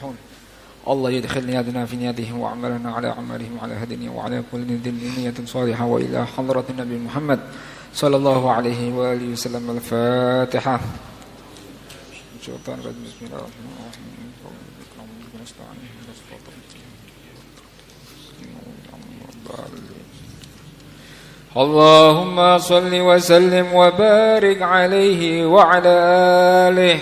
يفلحون. الله يدخل نيادنا في نيادهم وعملنا على أعمالهم وعلى هدينا وعلى كل نية صالحة وإلى حضرة النبي محمد صلى الله عليه وآله وسلم. الفاتحة. بسم الله الرحمن الرحيم. اللهم صل وسلم وبارك عليه وعلى آله.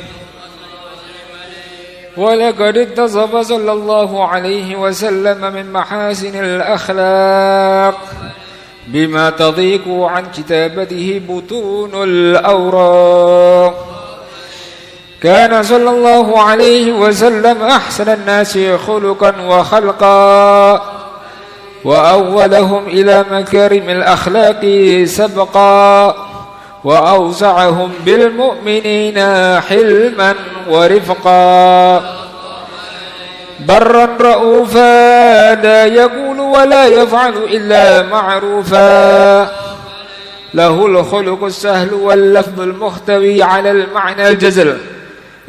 ولقد اتصف صلى الله عليه وسلم من محاسن الأخلاق بما تضيق عن كتابته بطون الأوراق. كان صلى الله عليه وسلم أحسن الناس خلقا وخلقا وأولهم إلى مكارم الأخلاق سبقا وأوسعهم بالمؤمنين حلما ورفقا. برا رؤوفا لا يقول ولا يفعل إلا معروفا. له الخلق السهل واللفظ المختوي على المعنى الجزل.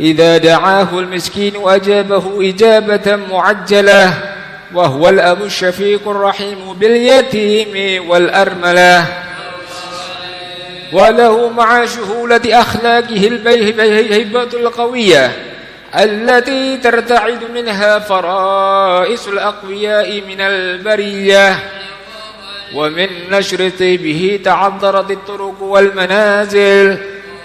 إذا دعاه المسكين أجابه إجابة معجلة. وهو الأب الشفيق الرحيم باليتيم والأرملة. وله مع شهولة أخلاقه الهيبة القوية التي ترتعد منها فرائس الأقوياء من البرية. ومن نشر طيبه تعذرت الطرق والمنازل.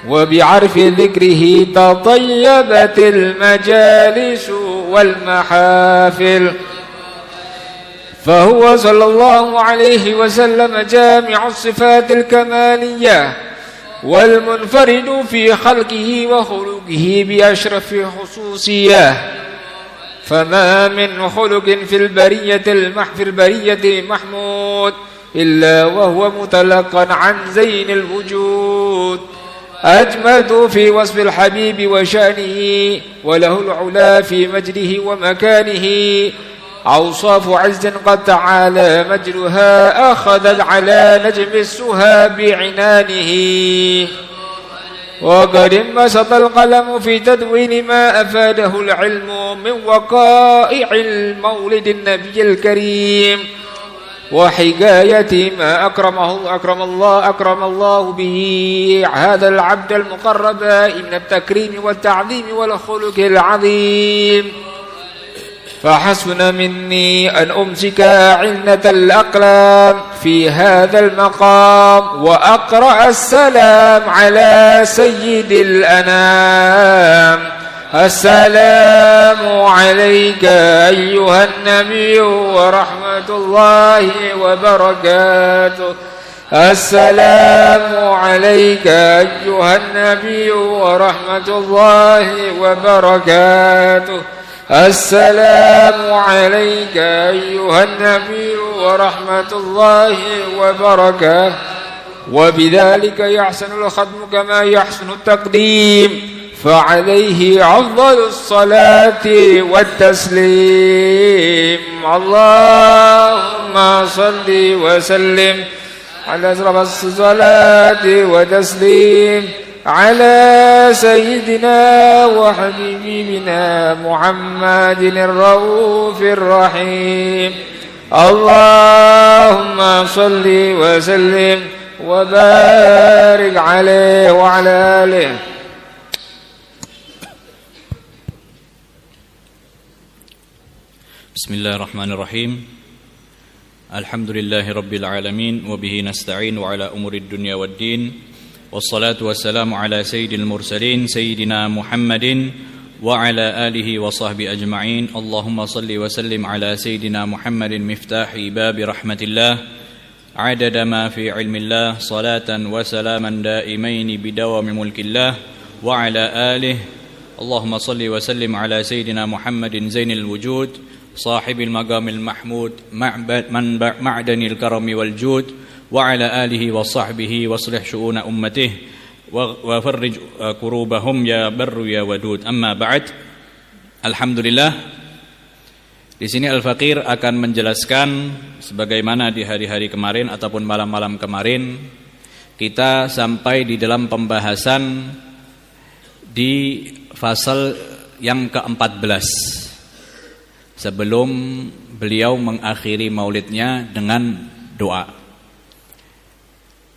وبعرف ذكره تطيبت المجالس والمحافل. فهو صلى الله عليه وسلم جامع الصفات الكمالية والمنفرد في خلقه وخلقه بأشرف خصوصية. فما من خلق في البرية محمود إلا وهو متلقا عن زين الوجود. أجمد في وصف الحبيب وشأنه وله العلا في مجده ومكانه. أوصاف عز قد تعالى مجرها أخذت على نجم السها بعنانه. وقد انبسط القلم في تدوين ما أفاده العلم من وقائع المولد النبي الكريم وحكاية ما أكرم الله به هذا العبد المقرب من التكريم والتعظيم والخلق العظيم. فحسن مني أن أمسك عنة الأقلام في هذا المقام وأقرأ السلام على سيد الأنام. السلام عليك أيها النبي ورحمة الله وبركاته. السلام عليك أيها النبي ورحمة الله وبركاته. السلام عليك أيها النبي ورحمة الله وبركاته. وبذلك يحسن الختم كما يحسن التقديم. فعليه أفضل الصلاة والتسليم. اللهم صل وسلم على أشرف الصلاة والتسليم على سيدنا وحبيبنا محمد الرؤوف الرحيم. اللهم صل وسلم وبارك عليه وعلى آله. بسم الله الرحمن الرحيم. الحمد لله رب العالمين وبه نستعين على أمور الدنيا والدين. والصلاة والسلام على سيد المرسلين سيدنا محمد وعلى آله وصحبه أجمعين. اللهم صل وسلم على سيدنا محمد مفتاح باب رحمة الله عدد ما في علم الله صلاة وسلاما دائمين بدوام ملك الله وعلى آله. اللهم صل وسلم على سيدنا محمد زين الوجود صاحب المقام المحمود معدن الكرم والجود وعلى آله وصحبه واصلح شؤون أمته وفرج كروبهم يا بر يا ودود. Amma ba'd. Alhamdulillah, di sini Al-Faqir akan menjelaskan sebagaimana di hari-hari kemarin ataupun malam-malam kemarin kita sampai di dalam pembahasan di fasal yang ke-14 sebelum beliau mengakhiri maulidnya dengan doa.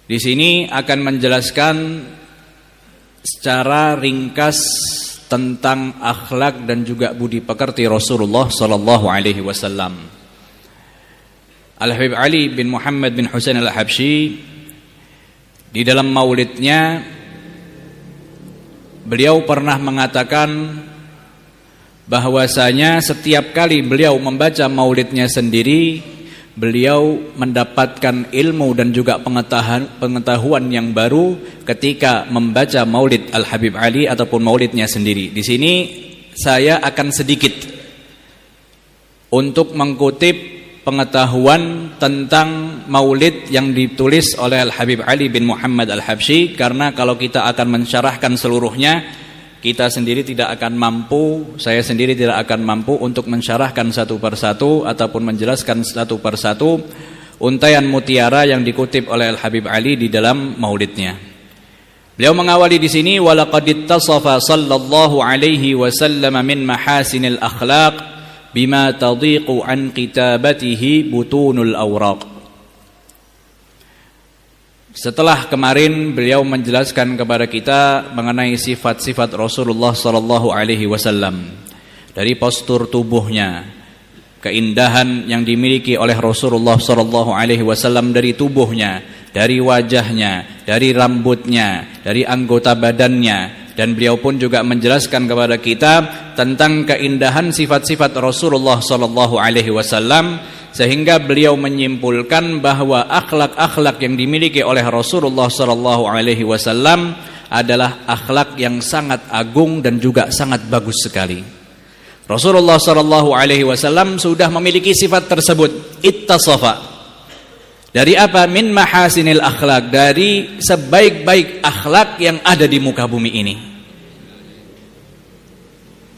Di sini akan menjelaskan secara ringkas tentang akhlak dan juga budi pekerti Rasulullah sallallahu alaihi wasallam. Al-Habib Ali bin Muhammad bin Husain Al-Habsyi di dalam maulidnya beliau pernah mengatakan bahwasanya setiap kali beliau membaca maulidnya sendiri, beliau mendapatkan ilmu dan juga pengetahuan yang baru ketika membaca maulid Al-Habib Ali ataupun maulidnya sendiri. Di sini saya akan sedikit untuk mengutip pengetahuan tentang maulid yang ditulis oleh Al-Habib Ali bin Muhammad Al-Habsyi, karena kalau kita akan mensyarahkan seluruhnya, kita sendiri tidak akan mampu, saya sendiri tidak akan mampu untuk mensyarahkan satu persatu ataupun menjelaskan satu persatu untaian mutiara yang dikutip oleh Al-Habib Ali di dalam maulidnya. Beliau mengawali di sini, walaqad ittasafa sallallahu alaihi wasallam min mahasinil akhlaq bima tadhiqu an kitabatihi butunul awraq. Setelah kemarin beliau menjelaskan kepada kita mengenai sifat-sifat Rasulullah sallallahu alaihi wasallam, dari postur tubuhnya, keindahan yang dimiliki oleh Rasulullah sallallahu alaihi wasallam dari tubuhnya, dari wajahnya, dari rambutnya, dari anggota badannya. Dan beliau pun juga menjelaskan kepada kita tentang keindahan sifat-sifat Rasulullah sallallahu alaihi wasallam, sehingga beliau menyimpulkan bahwa akhlak-akhlak yang dimiliki oleh Rasulullah sallallahu alaihi wasallam adalah akhlak yang sangat agung dan juga sangat bagus sekali. Rasulullah sallallahu alaihi wasallam sudah memiliki sifat tersebut, ittasafa. Dari apa? Min mahasinil akhlak, dari sebaik-baik akhlak yang ada di muka bumi ini.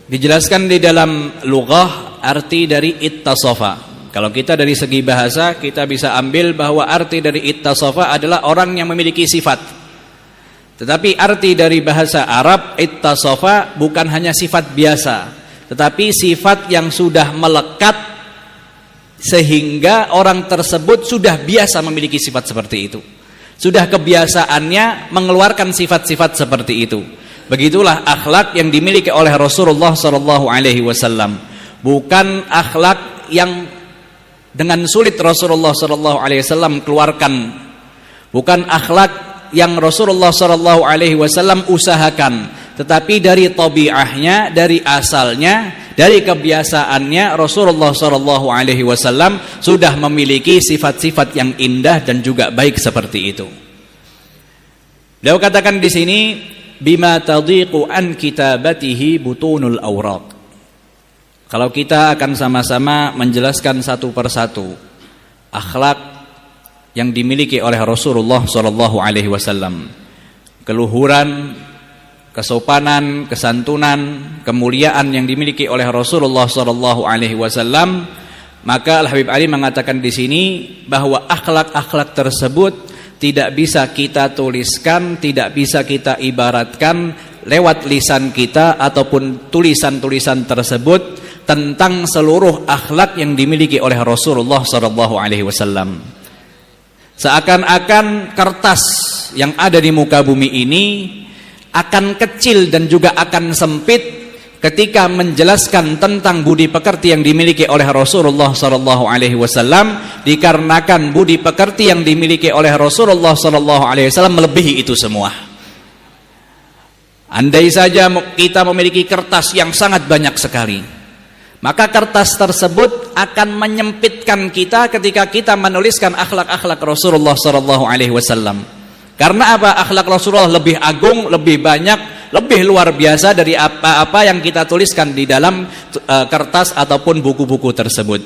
Dijelaskan di dalam lughah arti dari ittasafa. Kalau kita dari segi bahasa, kita bisa ambil bahwa arti dari ittasafa adalah orang yang memiliki sifat. Tetapi arti dari bahasa Arab, ittasafa bukan hanya sifat biasa, tetapi sifat yang sudah melekat sehingga orang tersebut sudah biasa memiliki sifat seperti itu. Sudah kebiasaannya mengeluarkan sifat-sifat seperti itu. Begitulah akhlak yang dimiliki oleh Rasulullah sallallahu alaihi wasallam. Bukan akhlak yang dengan sulit Rasulullah sallallahu alaihi wasallam keluarkan. Bukan akhlak yang Rasulullah sallallahu alaihi wasallam usahakan, tetapi dari tabiahnya, dari asalnya, dari kebiasaannya Rasulullah sallallahu alaihi wasallam sudah memiliki sifat-sifat yang indah dan juga baik seperti itu. Beliau katakan di sini, bima tadhiqu an kitabatihi butunul awraq. Kalau kita akan sama-sama menjelaskan satu persatu akhlak yang dimiliki oleh Rasulullah sallallahu alaihi wasallam, keluhuran, kesopanan, kesantunan, kemuliaan yang dimiliki oleh Rasulullah sallallahu alaihi wasallam, maka Al-Habib Ali mengatakan di sini bahwa akhlak-akhlak tersebut tidak bisa kita tuliskan, tidak bisa kita ibaratkan lewat lisan kita ataupun tulisan-tulisan tersebut tentang seluruh akhlak yang dimiliki oleh Rasulullah sallallahu alaihi wasallam. Seakan-akan kertas yang ada di muka bumi ini akan kecil dan juga akan sempit ketika menjelaskan tentang budi pekerti yang dimiliki oleh Rasulullah sallallahu alaihi wasallam, dikarenakan budi pekerti yang dimiliki oleh Rasulullah sallallahu alaihi wasallam melebihi itu semua. Andai saja kita memiliki kertas yang sangat banyak sekali, maka kertas tersebut akan menyempitkan kita ketika kita menuliskan akhlak-akhlak Rasulullah sallallahu alaihi wasallam. Karena apa? Akhlak Rasulullah lebih agung, lebih banyak, lebih luar biasa dari apa-apa yang kita tuliskan di dalam kertas ataupun buku-buku tersebut.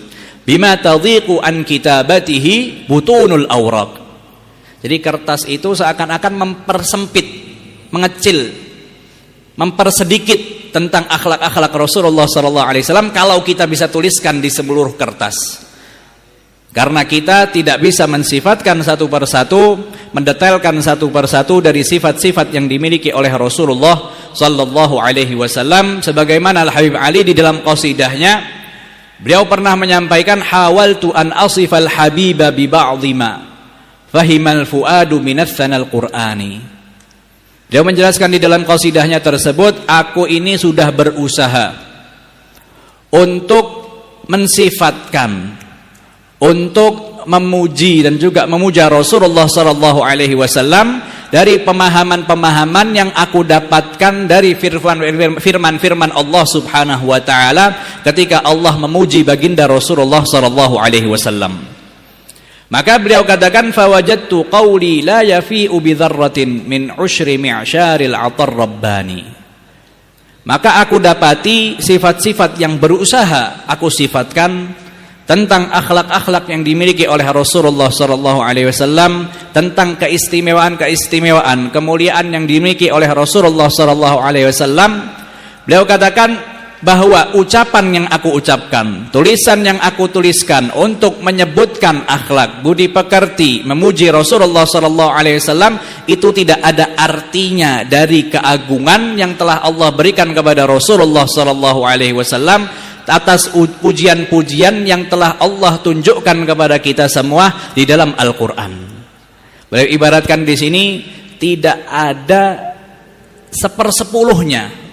Bima tadhiqu an kitabatihi butunul awraq. Jadi kertas itu seakan-akan mempersempit, mengecil, mempersedikit tentang akhlak-akhlak Rasulullah sallallahu alaihi wasallam kalau kita bisa tuliskan di seluruh kertas. Karena kita tidak bisa mensifatkan satu persatu, mendetailkan satu persatu dari sifat-sifat yang dimiliki oleh Rasulullah sallallahu alaihi wasallam, sebagaimana Al-Habib Ali di dalam qasidahnya Beliau pernah menyampaikan, hawaltu an asifal habiba bi ba'dhi ma fahimal fuadu minathanal qur'ani. Beliau menjelaskan di dalam qasidahnya tersebut, aku ini sudah berusaha untuk mensifatkan, untuk memuji dan juga memuja Rasulullah sallallahu alaihi wasallam dari pemahaman-pemahaman yang aku dapatkan dari firman-firman Allah Subhanahu wa taala ketika Allah memuji baginda Rasulullah sallallahu alaihi wasallam. Maka beliau katakan, fawajadtu qawli la yafi'u bi dzarratin min usyri mi'syaril 'atar rabbani. Maka aku dapati sifat-sifat yang berusaha aku sifatkan tentang akhlak-akhlak yang dimiliki oleh Rasulullah sallallahu alaihi wasallam, tentang keistimewaan-keistimewaan, kemuliaan yang dimiliki oleh Rasulullah sallallahu alaihi wasallam. Beliau katakan bahwa ucapan yang aku ucapkan, tulisan yang aku tuliskan untuk menyebutkan akhlak, budi pekerti, memuji Rasulullah sallallahu alaihi wasallam itu tidak ada artinya dari keagungan yang telah Allah berikan kepada Rasulullah sallallahu alaihi wasallam atas pujian-pujian yang telah Allah tunjukkan kepada kita semua di dalam Al-Qur'an. Beliau ibaratkan di sini tidak ada sepersepuluhnya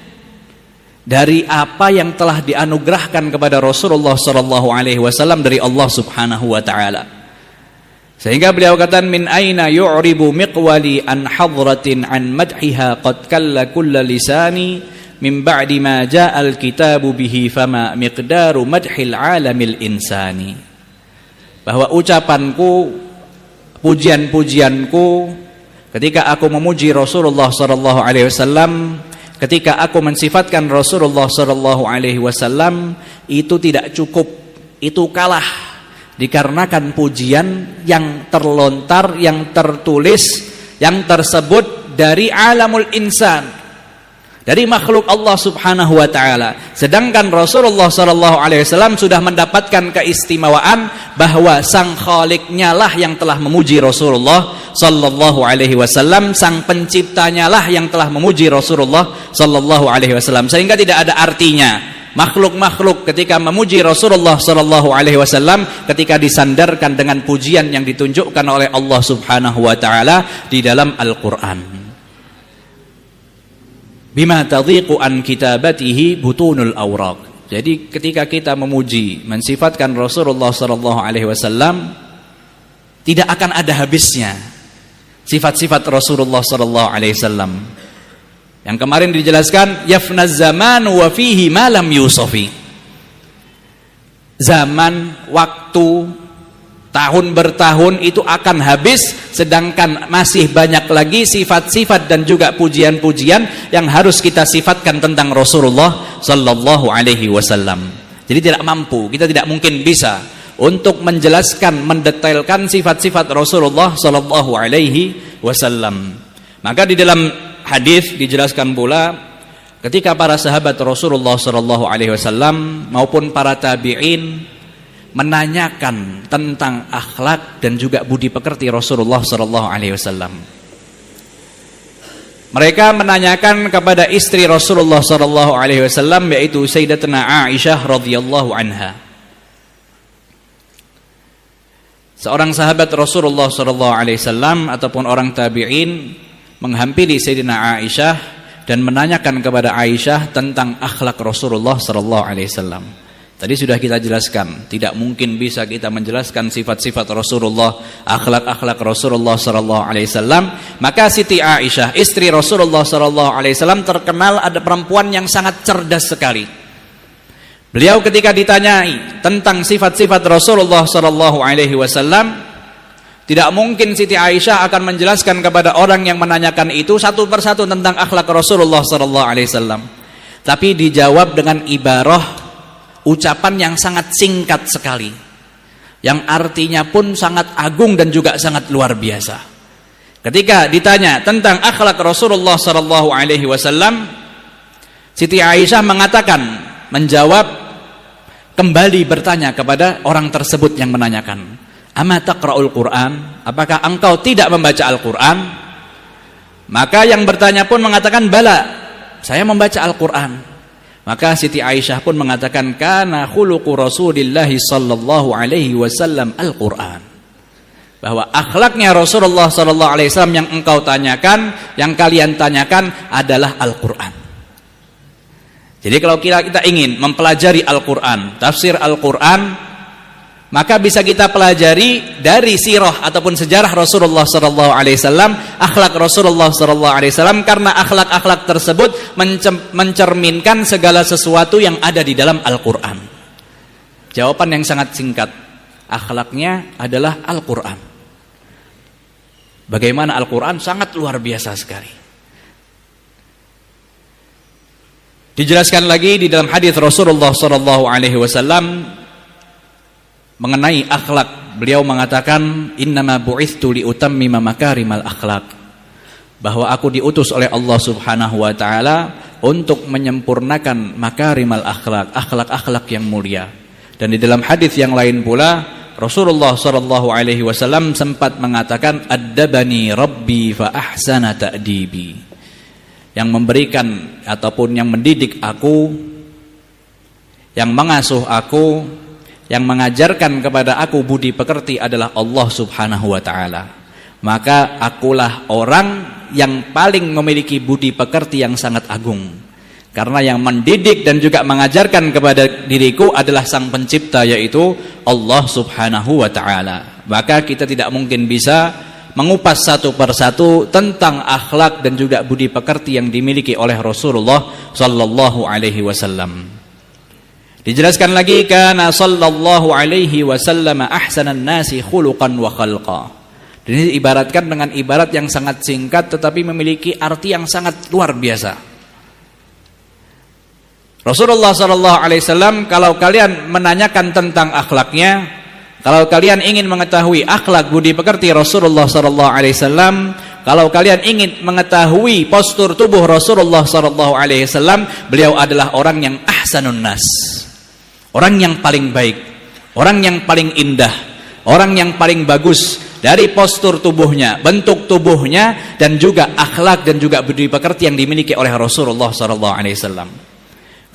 dari apa yang telah dianugerahkan kepada Rasulullah sallallahu alaihi wasallam dari Allah Subhanahu wa taala. Sehingga beliau katakan, min aina yu'ribu miqwali an hadratin an madhiha qad kalla kulla lisani min ba'di ma ja'al kitabu bihi fama miqdaru madhil alamil insani. Bahwa ucapanku, pujian-pujianku ketika aku memuji Rasulullah sallallahu alaihi wasallam, ketika aku mensifatkan Rasulullah sallallahu alaihi wasallam, itu tidak cukup, itu kalah dikarenakan pujian yang terlontar, yang tertulis, yang tersebut dari alamul insan, dari makhluk Allah Subhanahu wa taala. Sedangkan Rasulullah sallallahu alaihi wasallam sudah mendapatkan keistimewaan bahwa sang Khaliqnya lah yang telah memuji Rasulullah sallallahu alaihi wasallam, sang penciptanya lah yang telah memuji Rasulullah sallallahu alaihi wasallam. Sehingga tidak ada artinya makhluk-makhluk ketika memuji Rasulullah sallallahu alaihi wasallam ketika disandarkan dengan pujian yang ditunjukkan oleh Allah Subhanahu wa taala di dalam Al-Qur'an. Bima tadhiqu an kitabatihi butunul awraq. Jadi ketika kita memuji, mensifatkan Rasulullah sallallahu alaihi wasallam, tidak akan ada habisnya sifat-sifat Rasulullah sallallahu alaihi wasallam. Yang kemarin dijelaskan, yafnaz zamanu wa fihi ma lam yusafi. Zaman, waktu, tahun bertahun itu akan habis, sedangkan masih banyak lagi sifat-sifat dan juga pujian-pujian yang harus kita sifatkan tentang Rasulullah sallallahu alaihi wasallam. Jadi tidak mampu, kita tidak mungkin bisa untuk menjelaskan, mendetailkan sifat-sifat Rasulullah sallallahu alaihi wasallam. Maka di dalam hadis dijelaskan pula ketika para sahabat Rasulullah sallallahu alaihi wasallam maupun para tabi'in menanyakan tentang akhlak dan juga budi pekerti Rasulullah sallallahu alaihi wasallam. Mereka menanyakan kepada istri Rasulullah sallallahu alaihi wasallam, yaitu Sayyidatuna Aisyah radhiyallahu anha. Seorang sahabat Rasulullah sallallahu alaihi wasallam ataupun orang tabi'in menghampiri Sayyidina Aisyah dan menanyakan kepada Aisyah tentang akhlak Rasulullah sallallahu alaihi wasallam. Tadi sudah kita jelaskan, tidak mungkin bisa kita menjelaskan sifat-sifat Rasulullah, akhlak-akhlak Rasulullah sallallahu alaihi wasallam. Maka Siti Aisyah, istri Rasulullah sallallahu alaihi wasallam, terkenal ada perempuan yang sangat cerdas sekali. Beliau ketika ditanyai tentang sifat-sifat Rasulullah sallallahu alaihi wasallam, tidak mungkin Siti Aisyah akan menjelaskan kepada orang yang menanyakan itu satu persatu tentang akhlak Rasulullah sallallahu alaihi wasallam. Tapi dijawab dengan ibarah, ucapan yang sangat singkat sekali, yang artinya pun sangat agung dan juga sangat luar biasa. Ketika ditanya tentang akhlak Rasulullah sallallahu alaihi wasallam, Siti Aisyah mengatakan, menjawab, kembali bertanya kepada orang tersebut yang menanyakan, "Ama taqra'ul Qur'an? Apakah engkau tidak membaca Al-Qur'an?" Maka yang bertanya pun mengatakan, "Bala, saya membaca Al-Qur'an." Maka Siti Aisyah pun mengatakan kana khuluqu Rasulillah sallallahu alaihi wasallam Al-Qur'an. Bahwa akhlaknya Rasulullah sallallahu alaihi wasallam yang engkau tanyakan, yang kalian tanyakan adalah Al-Qur'an. Jadi kalau kita ingin mempelajari Al-Qur'an, tafsir Al-Qur'an, maka bisa kita pelajari dari sirah ataupun sejarah Rasulullah sallallahu alaihi wasallam, akhlak Rasulullah sallallahu alaihi wasallam, karena akhlak-akhlak tersebut mencerminkan segala sesuatu yang ada di dalam Al-Qur'an. Jawaban yang sangat singkat, akhlaknya adalah Al-Qur'an. Bagaimana Al-Qur'an sangat luar biasa sekali. Dijelaskan lagi di dalam hadis Rasulullah sallallahu alaihi wasallam mengenai akhlak, beliau mengatakan innama bu'itstu liutammima makarimal akhlak, bahwa aku diutus oleh Allah Subhanahu wa taala untuk menyempurnakan makarimal akhlak, akhlak-akhlak yang mulia. Dan di dalam hadis yang lain pula Rasulullah sallallahu alaihi wasallam sempat mengatakan addabani rabbi fa ahsana ta'dibi, yang memberikan ataupun yang mendidik aku, yang mengasuh aku, yang mengajarkan kepada aku budi pekerti adalah Allah Subhanahu wa taala. Maka akulah orang yang paling memiliki budi pekerti yang sangat agung. Karena yang mendidik dan juga mengajarkan kepada diriku adalah Sang Pencipta, yaitu Allah Subhanahu wa taala. Maka kita tidak mungkin bisa mengupas satu persatu tentang akhlak dan juga budi pekerti yang dimiliki oleh Rasulullah sallallahu alaihi wasallam. Dijelaskan lagi kana sallallahu alaihi wasallam ahsanan nasi khuluqan wa khalqa. Ini ibaratkan dengan ibarat yang sangat singkat tetapi memiliki arti yang sangat luar biasa. Rasulullah sallallahu alaihi wasallam, kalau kalian menanyakan tentang akhlaknya, kalau kalian ingin mengetahui akhlak budi pekerti Rasulullah sallallahu alaihi wasallam, kalau kalian ingin mengetahui postur tubuh Rasulullah sallallahu alaihi wasallam, beliau adalah orang yang ahsanun nas. Orang yang paling baik, orang yang paling indah, orang yang paling bagus dari postur tubuhnya, bentuk tubuhnya, dan juga akhlak dan juga budi pekerti yang dimiliki oleh Rasulullah SAW.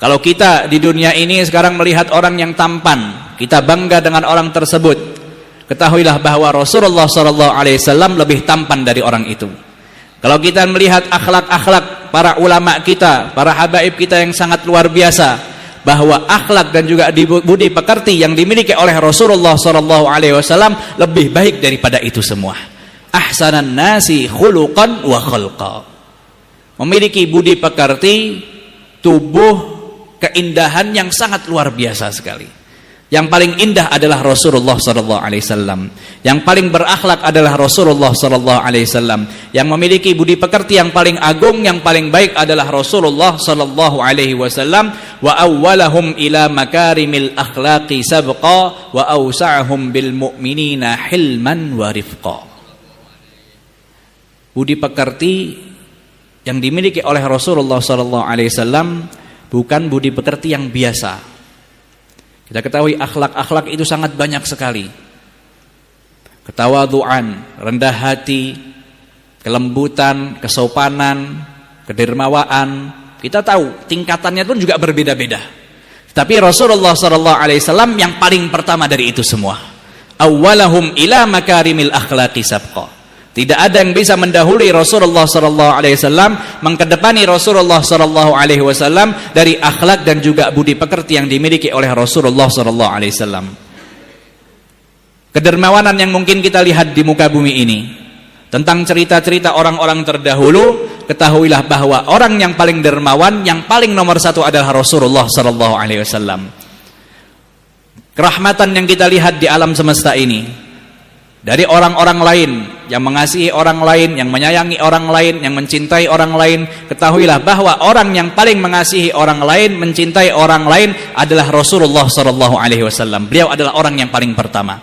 Kalau kita di dunia ini sekarang melihat orang yang tampan, kita bangga dengan orang tersebut. Ketahuilah bahwa Rasulullah SAW lebih tampan dari orang itu. Kalau kita melihat akhlak-akhlak para ulama kita, para habaib kita yang sangat luar biasa, bahwa akhlak dan juga budi pekerti yang dimiliki oleh Rasulullah SAW lebih baik daripada itu semua. Ahsanan nasi khuluqan wa khalqa, memiliki budi pekerti, tubuh, keindahan yang sangat luar biasa sekali. Yang paling indah adalah Rasulullah SAW. Yang paling berakhlak adalah Rasulullah SAW. Yang memiliki budi pekerti yang paling agung, yang paling baik adalah Rasulullah SAW. Wa awwalahum ila makarimil akhlaqi sabqa wa awsa'ahum bil mu'minina hilman wa rifqa. Budi pekerti yang dimiliki oleh Rasulullah SAW bukan budi pekerti yang biasa. Kita ketahui akhlak-akhlak itu sangat banyak sekali. Ketawaduan, rendah hati, kelembutan, kesopanan, kedermawaan. Kita tahu tingkatannya pun juga berbeda-beda. Tapi Rasulullah SAW yang paling pertama dari itu semua. Awwalahum ila makarimil akhlaqi sabqa. Tidak ada yang bisa mendahului Rasulullah SAW, mengkedepani Rasulullah SAW dari akhlak dan juga budi pekerti yang dimiliki oleh Rasulullah SAW. Kedermawanan yang mungkin kita lihat di muka bumi ini, tentang cerita-cerita orang-orang terdahulu, ketahuilah bahwa orang yang paling dermawan, yang paling nomor satu adalah Rasulullah SAW. Kerahmatan yang kita lihat di alam semesta ini, dari orang-orang lain yang mengasihi orang lain, yang menyayangi orang lain, yang mencintai orang lain, ketahuilah bahwa orang yang paling mengasihi orang lain, mencintai orang lain adalah Rasulullah SAW. Beliau adalah orang yang paling pertama.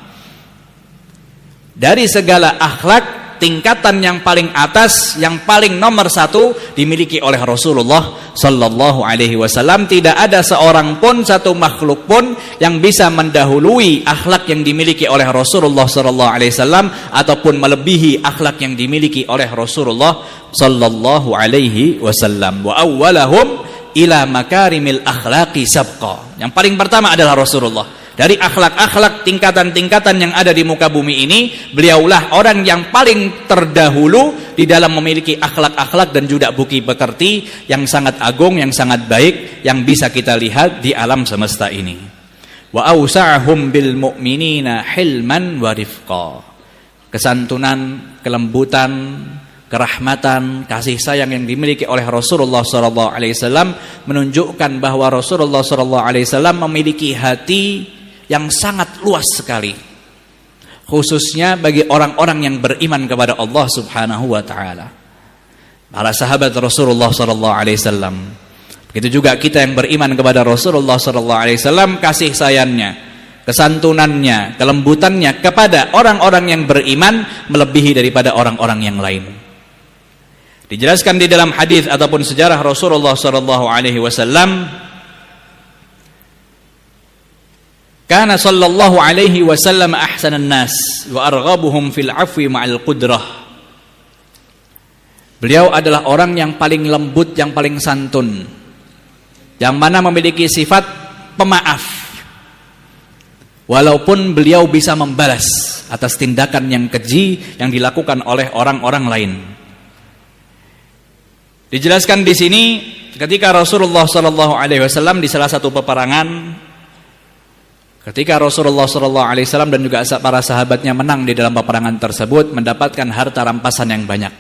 Dari segala akhlak, tingkatan yang paling atas, yang paling nomor satu dimiliki oleh Rasulullah sallallahu alaihi wasallam. Tidak ada seorang pun, satu makhluk pun yang bisa mendahului akhlak yang dimiliki oleh Rasulullah sallallahu alaihi wasallam ataupun melebihi akhlak yang dimiliki oleh Rasulullah sallallahu alaihi wasallam. Wa awwalahum ila makarimil akhlaqi sabqa. Yang paling pertama adalah Rasulullah. Dari akhlak-akhlak tingkatan-tingkatan yang ada di muka bumi ini, beliaulah orang yang paling terdahulu di dalam memiliki akhlak-akhlak dan juga budi pekerti yang sangat agung, yang sangat baik, yang bisa kita lihat di alam semesta ini. Wa awsa'ahum bil mu'minina hilman wa rifqa. Kesantunan, kelembutan, kerahmatan, kasih sayang yang dimiliki oleh Rasulullah SAW menunjukkan bahwa Rasulullah SAW memiliki hati yang sangat luas sekali, khususnya bagi orang-orang yang beriman kepada Allah Subhanahu wa taala. Para sahabat Rasulullah SAW. Begitu juga kita yang beriman kepada Rasulullah SAW, kasih sayangnya, kesantunannya, kelembutannya kepada orang-orang yang beriman melebihi daripada orang-orang yang lain. Dijelaskan di dalam hadis ataupun sejarah Rasulullah SAW, kana sallallahu alaihi wasallam ahsanan nas wa arghabuhum fil afwi ma'al qudrah. Beliau adalah orang yang paling lembut, yang paling santun, yang mana memiliki sifat pemaaf, walaupun beliau bisa membalas atas tindakan yang keji yang dilakukan oleh orang-orang lain. Dijelaskan di sini ketika Rasulullah SAW di salah satu peperangan, ketika Rasulullah SAW dan juga para sahabatnya menang di dalam peperangan tersebut, mendapatkan harta rampasan yang banyak.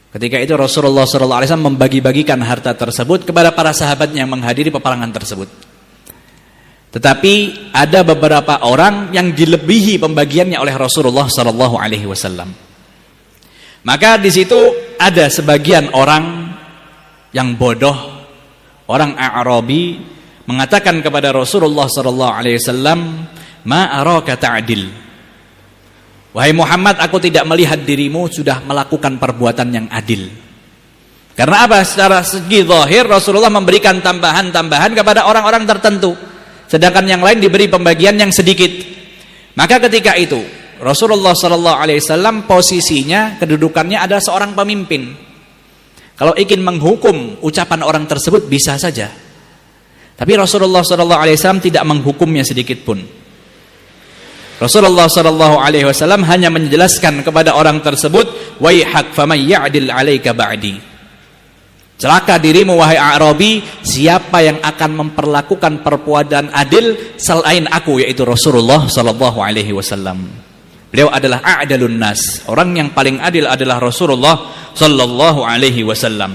Ketika itu Rasulullah SAW membagi-bagikan harta tersebut kepada para sahabatnya yang menghadiri peperangan tersebut. Tetapi ada beberapa orang yang dilebihi pembagiannya oleh Rasulullah SAW. Maka di situ ada sebagian orang yang bodoh, orang A'rabi, mengatakan kepada Rasulullah SAW, ma araka ta'dil. Wahai Muhammad, aku tidak melihat dirimu sudah melakukan perbuatan yang adil. Karena apa? Secara segi zahir Rasulullah memberikan tambahan-tambahan kepada orang-orang tertentu, sedangkan yang lain diberi pembagian yang sedikit. Maka ketika itu Rasulullah SAW posisinya, kedudukannya adalah seorang pemimpin. Kalau ingin menghukum ucapan orang tersebut bisa saja. Tapi Rasulullah SAW tidak menghukumnya sedikit pun. Rasulullah SAW hanya menjelaskan kepada orang tersebut, waihak faman ya'dil 'alaika ba'di. Celaka dirimu wahai A'rabi, siapa yang akan memperlakukan perbuatan adil selain aku, yaitu Rasulullah SAW. Beliau adalah a'dalun nas, orang yang paling adil adalah Rasulullah SAW.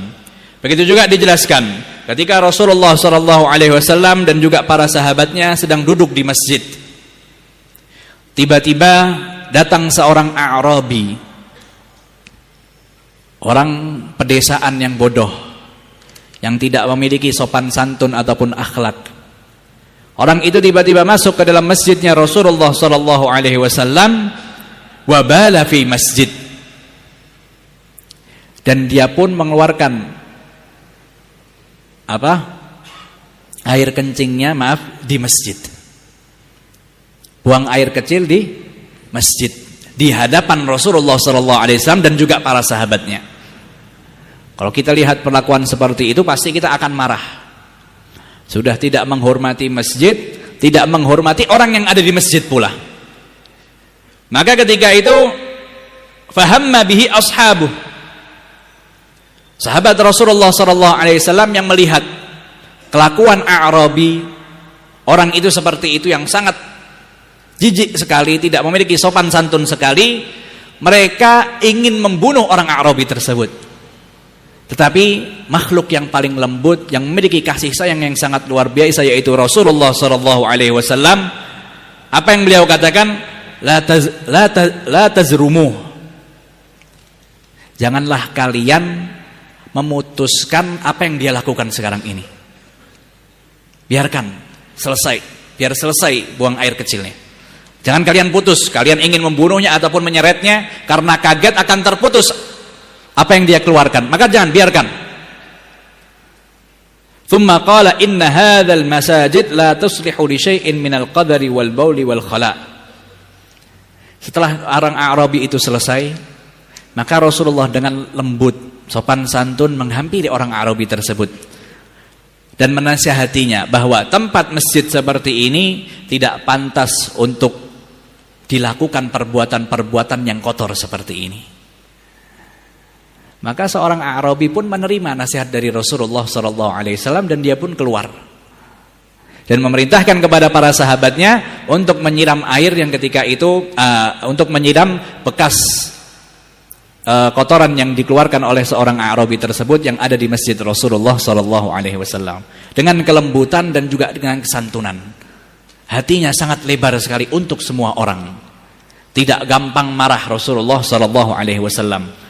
Begitu juga dijelaskan ketika Rasulullah SAW dan juga para sahabatnya sedang duduk di masjid, tiba-tiba datang seorang A'rabi, orang pedesaan yang bodoh, yang tidak memiliki sopan santun ataupun akhlak. Orang itu tiba-tiba masuk ke dalam masjidnya Rasulullah SAW, wabala fi masjid, dan dia pun mengeluarkan air kencingnya di masjid, buang air kecil di masjid di hadapan Rasulullah SAW dan juga para sahabatnya. Kalau kita lihat perlakuan seperti itu, pasti kita akan marah. Sudah tidak menghormati masjid, tidak menghormati orang yang ada di masjid pula. Maka ketika itu fahamma bihi ashabuh, sahabat Rasulullah SAW yang melihat kelakuan A'rabi, orang itu seperti itu yang sangat jijik sekali, tidak memiliki sopan santun sekali, mereka ingin membunuh orang A'rabi tersebut. Tetapi makhluk yang paling lembut, yang memiliki kasih sayang yang sangat luar biasa, yaitu Rasulullah SAW, apa yang beliau katakan? La tazrumu. Janganlah kalian memutuskan apa yang dia lakukan sekarang ini. Biarkan selesai, biar selesai buang air kecilnya. Jangan kalian putus, kalian ingin membunuhnya ataupun menyeretnya karena kaget akan terputus apa yang dia keluarkan, maka jangan, biarkan. Thumma qala inna hadzal masajid la tuslihu li syai'in minal qadari wal bauli wal khala'. Setelah orang A'rabi itu selesai, maka Rasulullah dengan lembut, sopan santun menghampiri orang A'rabi tersebut. dan menasihatinya bahwa tempat masjid seperti ini tidak pantas untuk dilakukan perbuatan-perbuatan yang kotor seperti ini. Maka seorang A'rabi pun menerima nasihat dari Rasulullah SAW dan dia pun keluar dan memerintahkan kepada para sahabatnya untuk menyiram air yang ketika itu untuk menyiram bekas kotoran yang dikeluarkan oleh seorang A'rabi tersebut yang ada di masjid Rasulullah SAW dengan kelembutan dan juga dengan kesantunan. Hatinya sangat lebar sekali untuk semua orang. Tidak gampang marah Rasulullah SAW.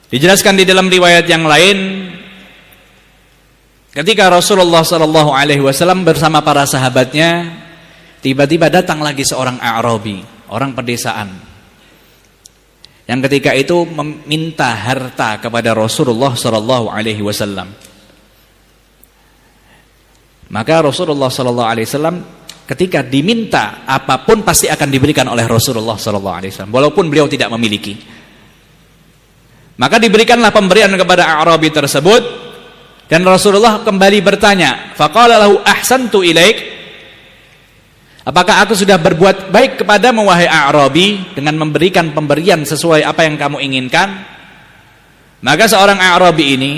Dijelaskan di dalam riwayat yang lain, ketika Rasulullah SAW bersama para sahabatnya, tiba-tiba datang lagi seorang A'rabi, orang pedesaan, yang ketika itu meminta harta kepada Rasulullah SAW. Maka Rasulullah SAW ketika diminta apapun pasti akan diberikan oleh Rasulullah SAW, walaupun beliau tidak memiliki. Maka diberikanlah pemberian kepada A'rabi tersebut, dan Rasulullah kembali bertanya, faqala lahu ahsantu ilaik, apakah aku sudah berbuat baik kepadamu wahai A'rabi dengan memberikan pemberian sesuai apa yang kamu inginkan? Maka seorang A'rabi ini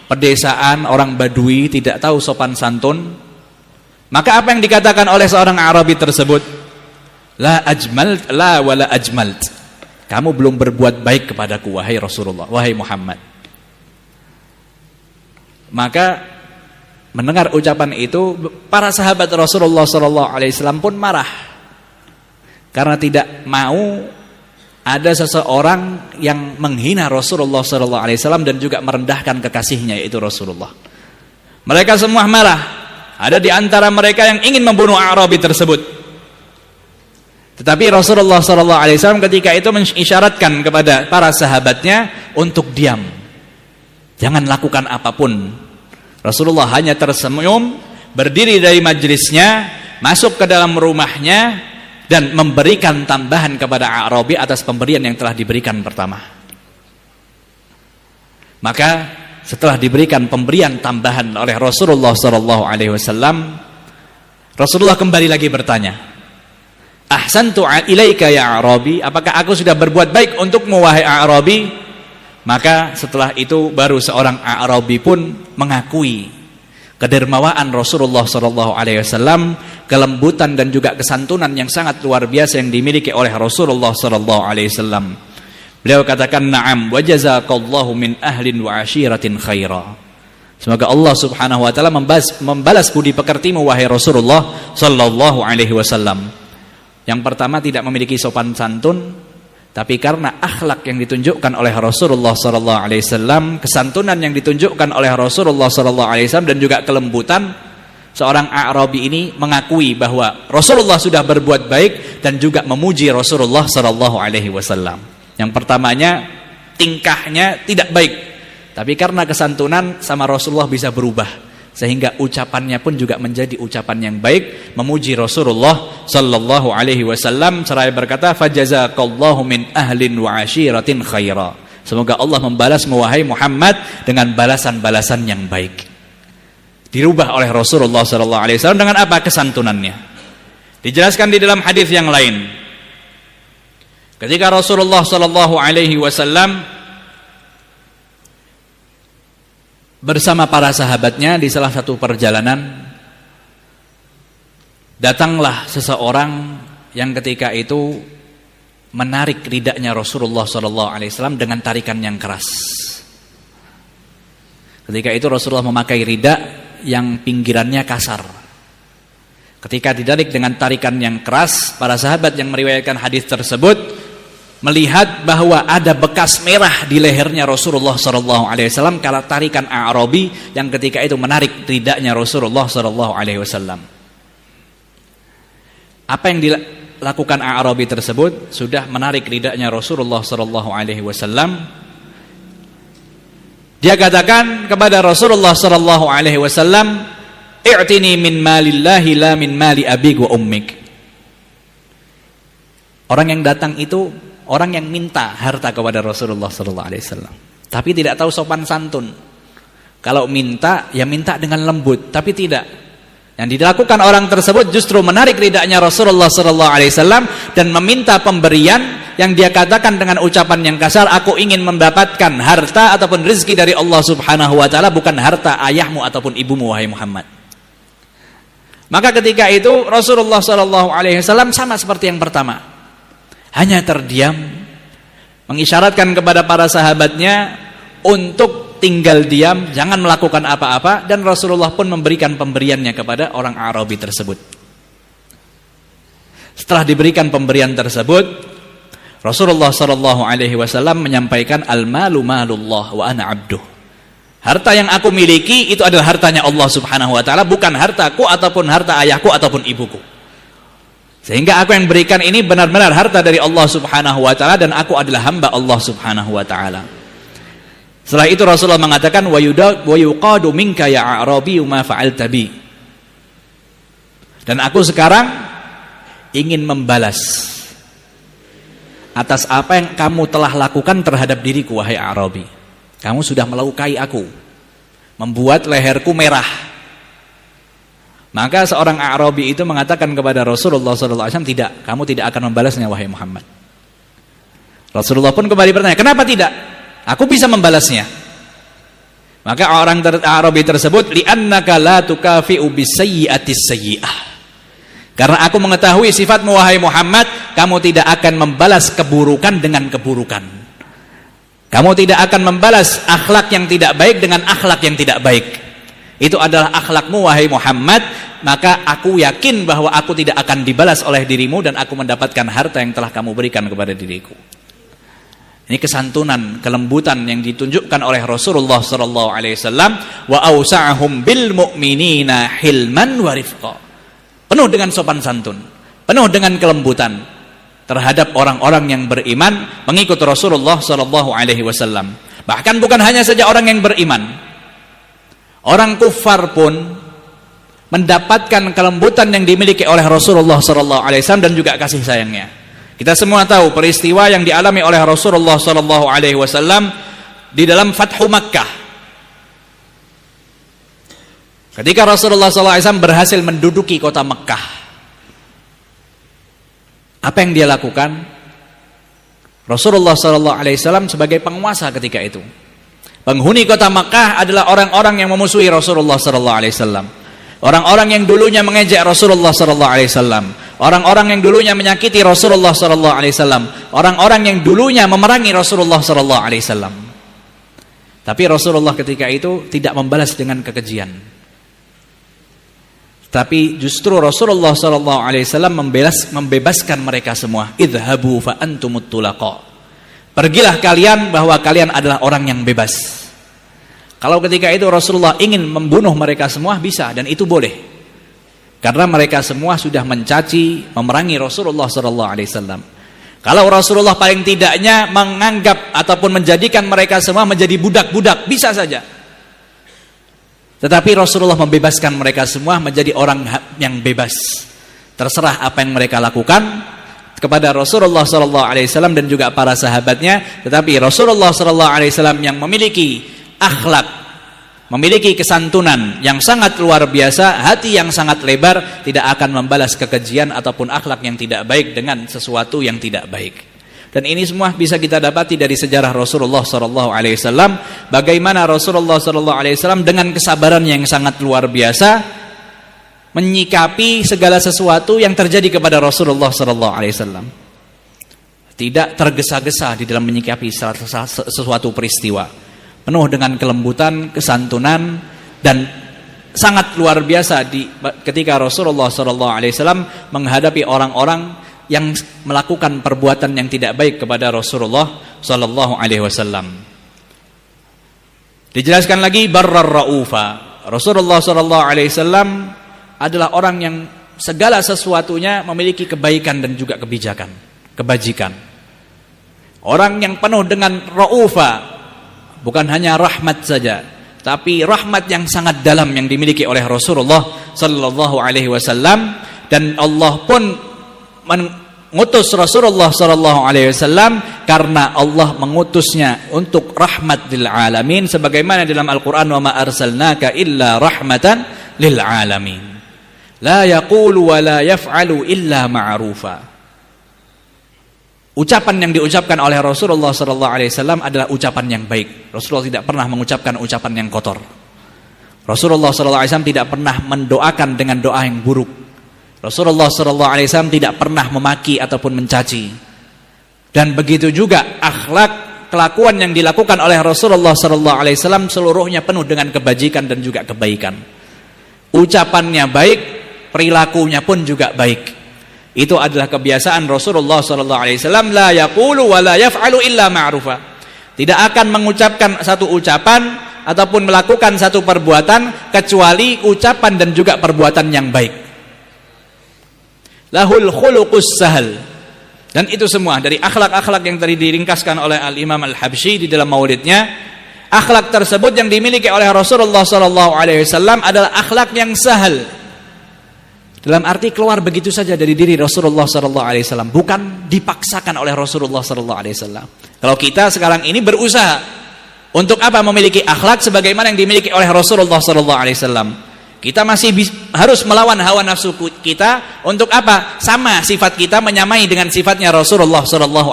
pedesaan, orang Badui, tidak tahu sopan santun. Maka apa yang dikatakan oleh seorang A'rabi tersebut? La ajmalt, la wala ajmalt. Kamu belum berbuat baik kepadaku wahai Rasulullah, wahai Muhammad. Maka mendengar ucapan itu, para sahabat Rasulullah SAW pun marah karena tidak mau ada seseorang yang menghina Rasulullah SAW dan juga merendahkan kekasihnya, yaitu Rasulullah. Mereka semua marah. Ada di antara mereka yang ingin membunuh A'rabi tersebut. Tetapi Rasulullah SAW ketika itu mengisyaratkan kepada para sahabatnya untuk diam, jangan lakukan apapun. Rasulullah hanya tersenyum, berdiri dari majelisnya, masuk ke dalam rumahnya, dan memberikan tambahan kepada A'rabi atas pemberian yang telah diberikan pertama. Maka setelah diberikan pemberian tambahan oleh Rasulullah SAW, Rasulullah kembali lagi bertanya, ahsantu ilaika ya A'rabi, apakah aku sudah berbuat baik untukmu wahai A'rabi? Maka setelah itu baru seorang A'rabi pun mengakui kedermawaan Rasulullah SAW, kelembutan dan juga kesantunan yang sangat luar biasa yang dimiliki oleh Rasulullah SAW. Beliau katakan, na'am wa jazakallahu min ahlin wa ashiratin khaira. Semoga Allah Subhanahu wa taala membalas budi pekertimu wahai Rasulullah SAW. Yang pertama, tidak memiliki sopan santun, tapi karena akhlak yang ditunjukkan oleh Rasulullah SAW, kesantunan yang ditunjukkan oleh Rasulullah SAW dan juga kelembutan, seorang A'rabi ini mengakui bahwa Rasulullah sudah berbuat baik dan juga memuji Rasulullah SAW. Yang pertamanya, tingkahnya tidak baik, tapi karena kesantunan sama Rasulullah bisa berubah, sehingga ucapannya pun juga menjadi ucapan yang baik, memuji Rasulullah sallallahu alaihi wasallam, seraya berkata, fajazakallahu min ahlin wa ashiratin khaira. Semoga Allah membalasmu wahai Muhammad dengan balasan-balasan yang baik. Dirubah oleh Rasulullah sallallahu alaihi wasallam dengan apa? Kesantunannya. Dijelaskan di dalam hadis yang lain, ketika Rasulullah sallallahu alaihi wasallam bersama para sahabatnya di salah satu perjalanan, datanglah seseorang yang ketika itu menarik ridaknya Rasulullah SAW dengan tarikan yang keras. Ketika itu Rasulullah memakai ridak yang pinggirannya kasar. Ketika ditarik dengan tarikan yang keras, para sahabat yang meriwayatkan hadis tersebut melihat bahwa ada bekas merah di lehernya Rasulullah SAW karena tarikan A'rabi yang ketika itu menarik ridaknya Rasulullah SAW. Apa yang dilakukan A'rabi tersebut? Sudah menarik ridaknya Rasulullah SAW. Dia katakan kepada Rasulullah SAW, i'tini min malillahi la min mali abik wa ummik. Orang yang datang itu orang yang minta harta kepada Rasulullah SAW, tapi tidak tahu sopan santun. Kalau minta, ya minta dengan lembut, tapi tidak. Yang dilakukan orang tersebut justru menarik lidahnya Rasulullah SAW dan meminta pemberian yang dia katakan dengan ucapan yang kasar, aku ingin mendapatkan harta ataupun rezeki dari Allah Subhanahu wa taala, bukan harta ayahmu ataupun ibumu wahai Muhammad. Maka ketika itu Rasulullah SAW sama seperti yang pertama, hanya terdiam, mengisyaratkan kepada para sahabatnya untuk tinggal diam, jangan melakukan apa-apa, dan Rasulullah pun memberikan pemberiannya kepada orang Arabi tersebut. Setelah diberikan pemberian tersebut, Rasulullah SAW menyampaikan, al-malu malullah wa ana abduh. Harta yang aku miliki itu adalah hartanya Allah Subhanahu wa taala, bukan hartaku ataupun harta ayahku ataupun ibuku. Sehingga aku yang berikan ini benar-benar harta dari Allah Subhanahu wa taala, dan aku adalah hamba Allah Subhanahu wa taala. Setelah itu Rasulullah mengatakan, wa yuqadu minka ya Arabi ma fa'alta bi. Dan aku sekarang ingin membalas atas apa yang kamu telah lakukan terhadap diriku wahai Arabi. Kamu sudah melukai aku, membuat leherku merah. Maka seorang Arabi itu mengatakan kepada Rasulullah SAW, tidak, kamu tidak akan membalasnya wahai Muhammad. Rasulullah pun kembali bertanya, kenapa tidak? Aku bisa membalasnya. Maka orang Arabi tersebut, li'annaka la tukafi'u bisayyi'atis sayyi'ah. Karena aku mengetahui sifatmu wahai Muhammad, kamu tidak akan membalas keburukan dengan keburukan. Kamu tidak akan membalas akhlak yang tidak baik dengan akhlak yang tidak baik. Itu adalah akhlakmu wahai Muhammad, maka aku yakin bahwa aku tidak akan dibalas oleh dirimu dan aku mendapatkan harta yang telah kamu berikan kepada diriku. Ini kesantunan, kelembutan yang ditunjukkan oleh Rasulullah SAW. Wa awsa'ahum bil mu'minina hilman wa rifqa. Penuh dengan sopan santun, penuh dengan kelembutan terhadap orang-orang yang beriman mengikut Rasulullah SAW. Bahkan bukan hanya saja orang yang beriman, orang kufar pun mendapatkan kelembutan yang dimiliki oleh Rasulullah SAW dan juga kasih sayangnya. Kita semua tahu peristiwa yang dialami oleh Rasulullah SAW di dalam Fathu Makkah. Ketika Rasulullah SAW berhasil menduduki kota Makkah, apa yang dia lakukan? Rasulullah SAW sebagai penguasa ketika itu, penghuni kota Makkah adalah orang-orang yang memusuhi Rasulullah SAW, orang-orang yang dulunya mengejek Rasulullah SAW, orang-orang yang dulunya menyakiti Rasulullah SAW, orang-orang yang dulunya memerangi Rasulullah SAW. Tapi Rasulullah ketika itu tidak membalas dengan kekejian. Tapi justru Rasulullah SAW membebaskan mereka semua. Idhabu fa antumut tulaqa. Pergilah kalian bahwa kalian adalah orang yang bebas. Kalau ketika itu Rasulullah ingin membunuh mereka semua, bisa, dan itu boleh. Karena mereka semua sudah mencaci, memerangi Rasulullah SAW. Kalau Rasulullah paling tidaknya menganggap ataupun menjadikan mereka semua menjadi budak-budak, bisa saja. Tetapi Rasulullah membebaskan mereka semua menjadi orang yang bebas. Terserah apa yang mereka lakukan kepada Rasulullah SAW dan juga para sahabatnya. Tetapi Rasulullah SAW yang memiliki akhlak, memiliki kesantunan yang sangat luar biasa, hati yang sangat lebar, tidak akan membalas kekejian ataupun akhlak yang tidak baik dengan sesuatu yang tidak baik. Dan ini semua bisa kita dapati dari sejarah Rasulullah SAW. Bagaimana Rasulullah SAW dengan kesabaran yang sangat luar biasa menyikapi segala sesuatu yang terjadi kepada Rasulullah SAW. Tidak tergesa-gesa di dalam menyikapi sesuatu peristiwa. Penuh dengan kelembutan, kesantunan, dan sangat luar biasa ketika Rasulullah SAW menghadapi orang-orang yang melakukan perbuatan yang tidak baik kepada Rasulullah SAW. Dijelaskan lagi, barrar ra'ufa. Rasulullah SAW adalah orang yang segala sesuatunya memiliki kebaikan dan juga kebajikan. Orang yang penuh dengan ra'ufa, bukan hanya rahmat saja, tapi rahmat yang sangat dalam yang dimiliki oleh Rasulullah SAW. Dan Allah pun mengutus Rasulullah sallallahu alaihi wasallam karena Allah mengutusnya untuk rahmat lil alamin, sebagaimana dalam Al-Qur'an, wa ma arsalnaka illa rahmatan lil alamin. La yaqulu wa la yaf'alu illa ma'rufa. Ucapan yang diucapkan oleh Rasulullah sallallahu alaihi wasallam adalah ucapan yang baik. Rasulullah tidak pernah mengucapkan ucapan yang kotor. Rasulullah sallallahu alaihi wasallam tidak pernah mendoakan dengan doa yang buruk. Rasulullah sallallahu alaihi wasallam tidak pernah memaki ataupun mencaci. Dan begitu juga akhlak, kelakuan yang dilakukan oleh Rasulullah sallallahu alaihi wasallam seluruhnya penuh dengan kebajikan dan juga kebaikan. Ucapannya baik, perilakunya pun juga baik. Itu adalah kebiasaan Rasulullah sallallahu alaihi wasallam, la yaqulu wa la yaf'alu illa ma'rufa. Tidak akan mengucapkan satu ucapan ataupun melakukan satu perbuatan kecuali ucapan dan juga perbuatan yang baik. Lahul khuluqus sahal. Dan itu semua dari akhlak-akhlak yang tadi diringkaskan oleh Al-Imam Al-Habsyi di dalam maulidnya. Akhlak tersebut yang dimiliki oleh Rasulullah SAW adalah akhlak yang sahal. Dalam arti keluar begitu saja dari diri Rasulullah SAW, bukan dipaksakan oleh Rasulullah SAW. Kalau kita sekarang ini berusaha untuk apa? Memiliki akhlak sebagaimana yang dimiliki oleh Rasulullah SAW. Kita masih harus melawan hawa nafsu kita untuk apa? Sama sifat kita menyamai dengan sifatnya Rasulullah SAW.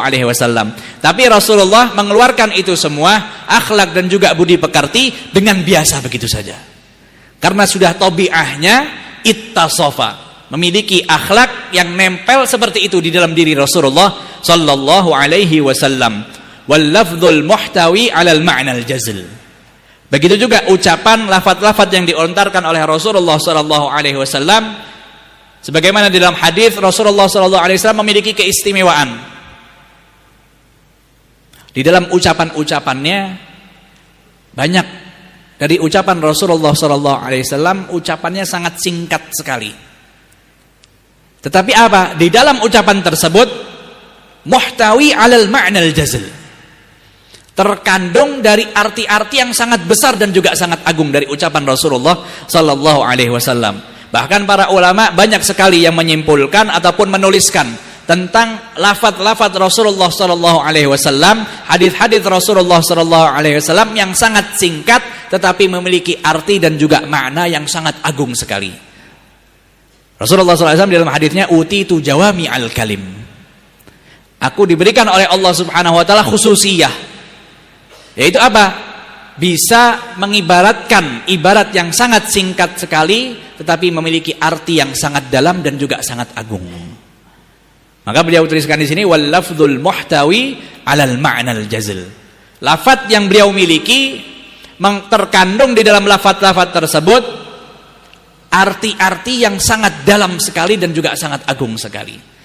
Tapi Rasulullah mengeluarkan itu semua, akhlak dan juga budi pekerti dengan biasa begitu saja. Karena sudah tabiahnya ittasofa, memiliki akhlak yang nempel seperti itu di dalam diri Rasulullah SAW. Wal lafdzul muhtawi 'alal ma'nal jazl. Begitu juga ucapan lafaz-lafaz yang dilontarkan oleh Rasulullah SAW. Sebagaimana di dalam hadis Rasulullah SAW memiliki keistimewaan. Di dalam ucapan-ucapannya banyak dari ucapan Rasulullah SAW, ucapannya sangat singkat sekali. Tetapi apa? Di dalam ucapan tersebut muhtawi 'alal ma'nal jazl. Terkandung dari arti-arti yang sangat besar dan juga sangat agung dari ucapan Rasulullah sallallahu alaihi wasallam. Bahkan para ulama banyak sekali yang menyimpulkan ataupun menuliskan tentang lafaz-lafaz Rasulullah sallallahu alaihi wasallam, hadis-hadis Rasulullah sallallahu alaihi wasallam yang sangat singkat tetapi memiliki arti dan juga makna yang sangat agung sekali. Rasulullah sallallahu alaihi wasallam dalam hadisnya utitu jawami al-kalim. Aku diberikan oleh Allah Subhanahu wa taala khususiyah. Yaitu apa? Bisa mengibaratkan ibarat yang sangat singkat sekali tetapi memiliki arti yang sangat dalam dan juga sangat agung. Maka beliau tuliskan di sini wal lafdzul muhtawi 'alal ma'nal jazl. Lafaz yang beliau miliki terkandung di dalam lafaz-lafaz tersebut arti-arti yang sangat dalam sekali dan juga sangat agung sekali.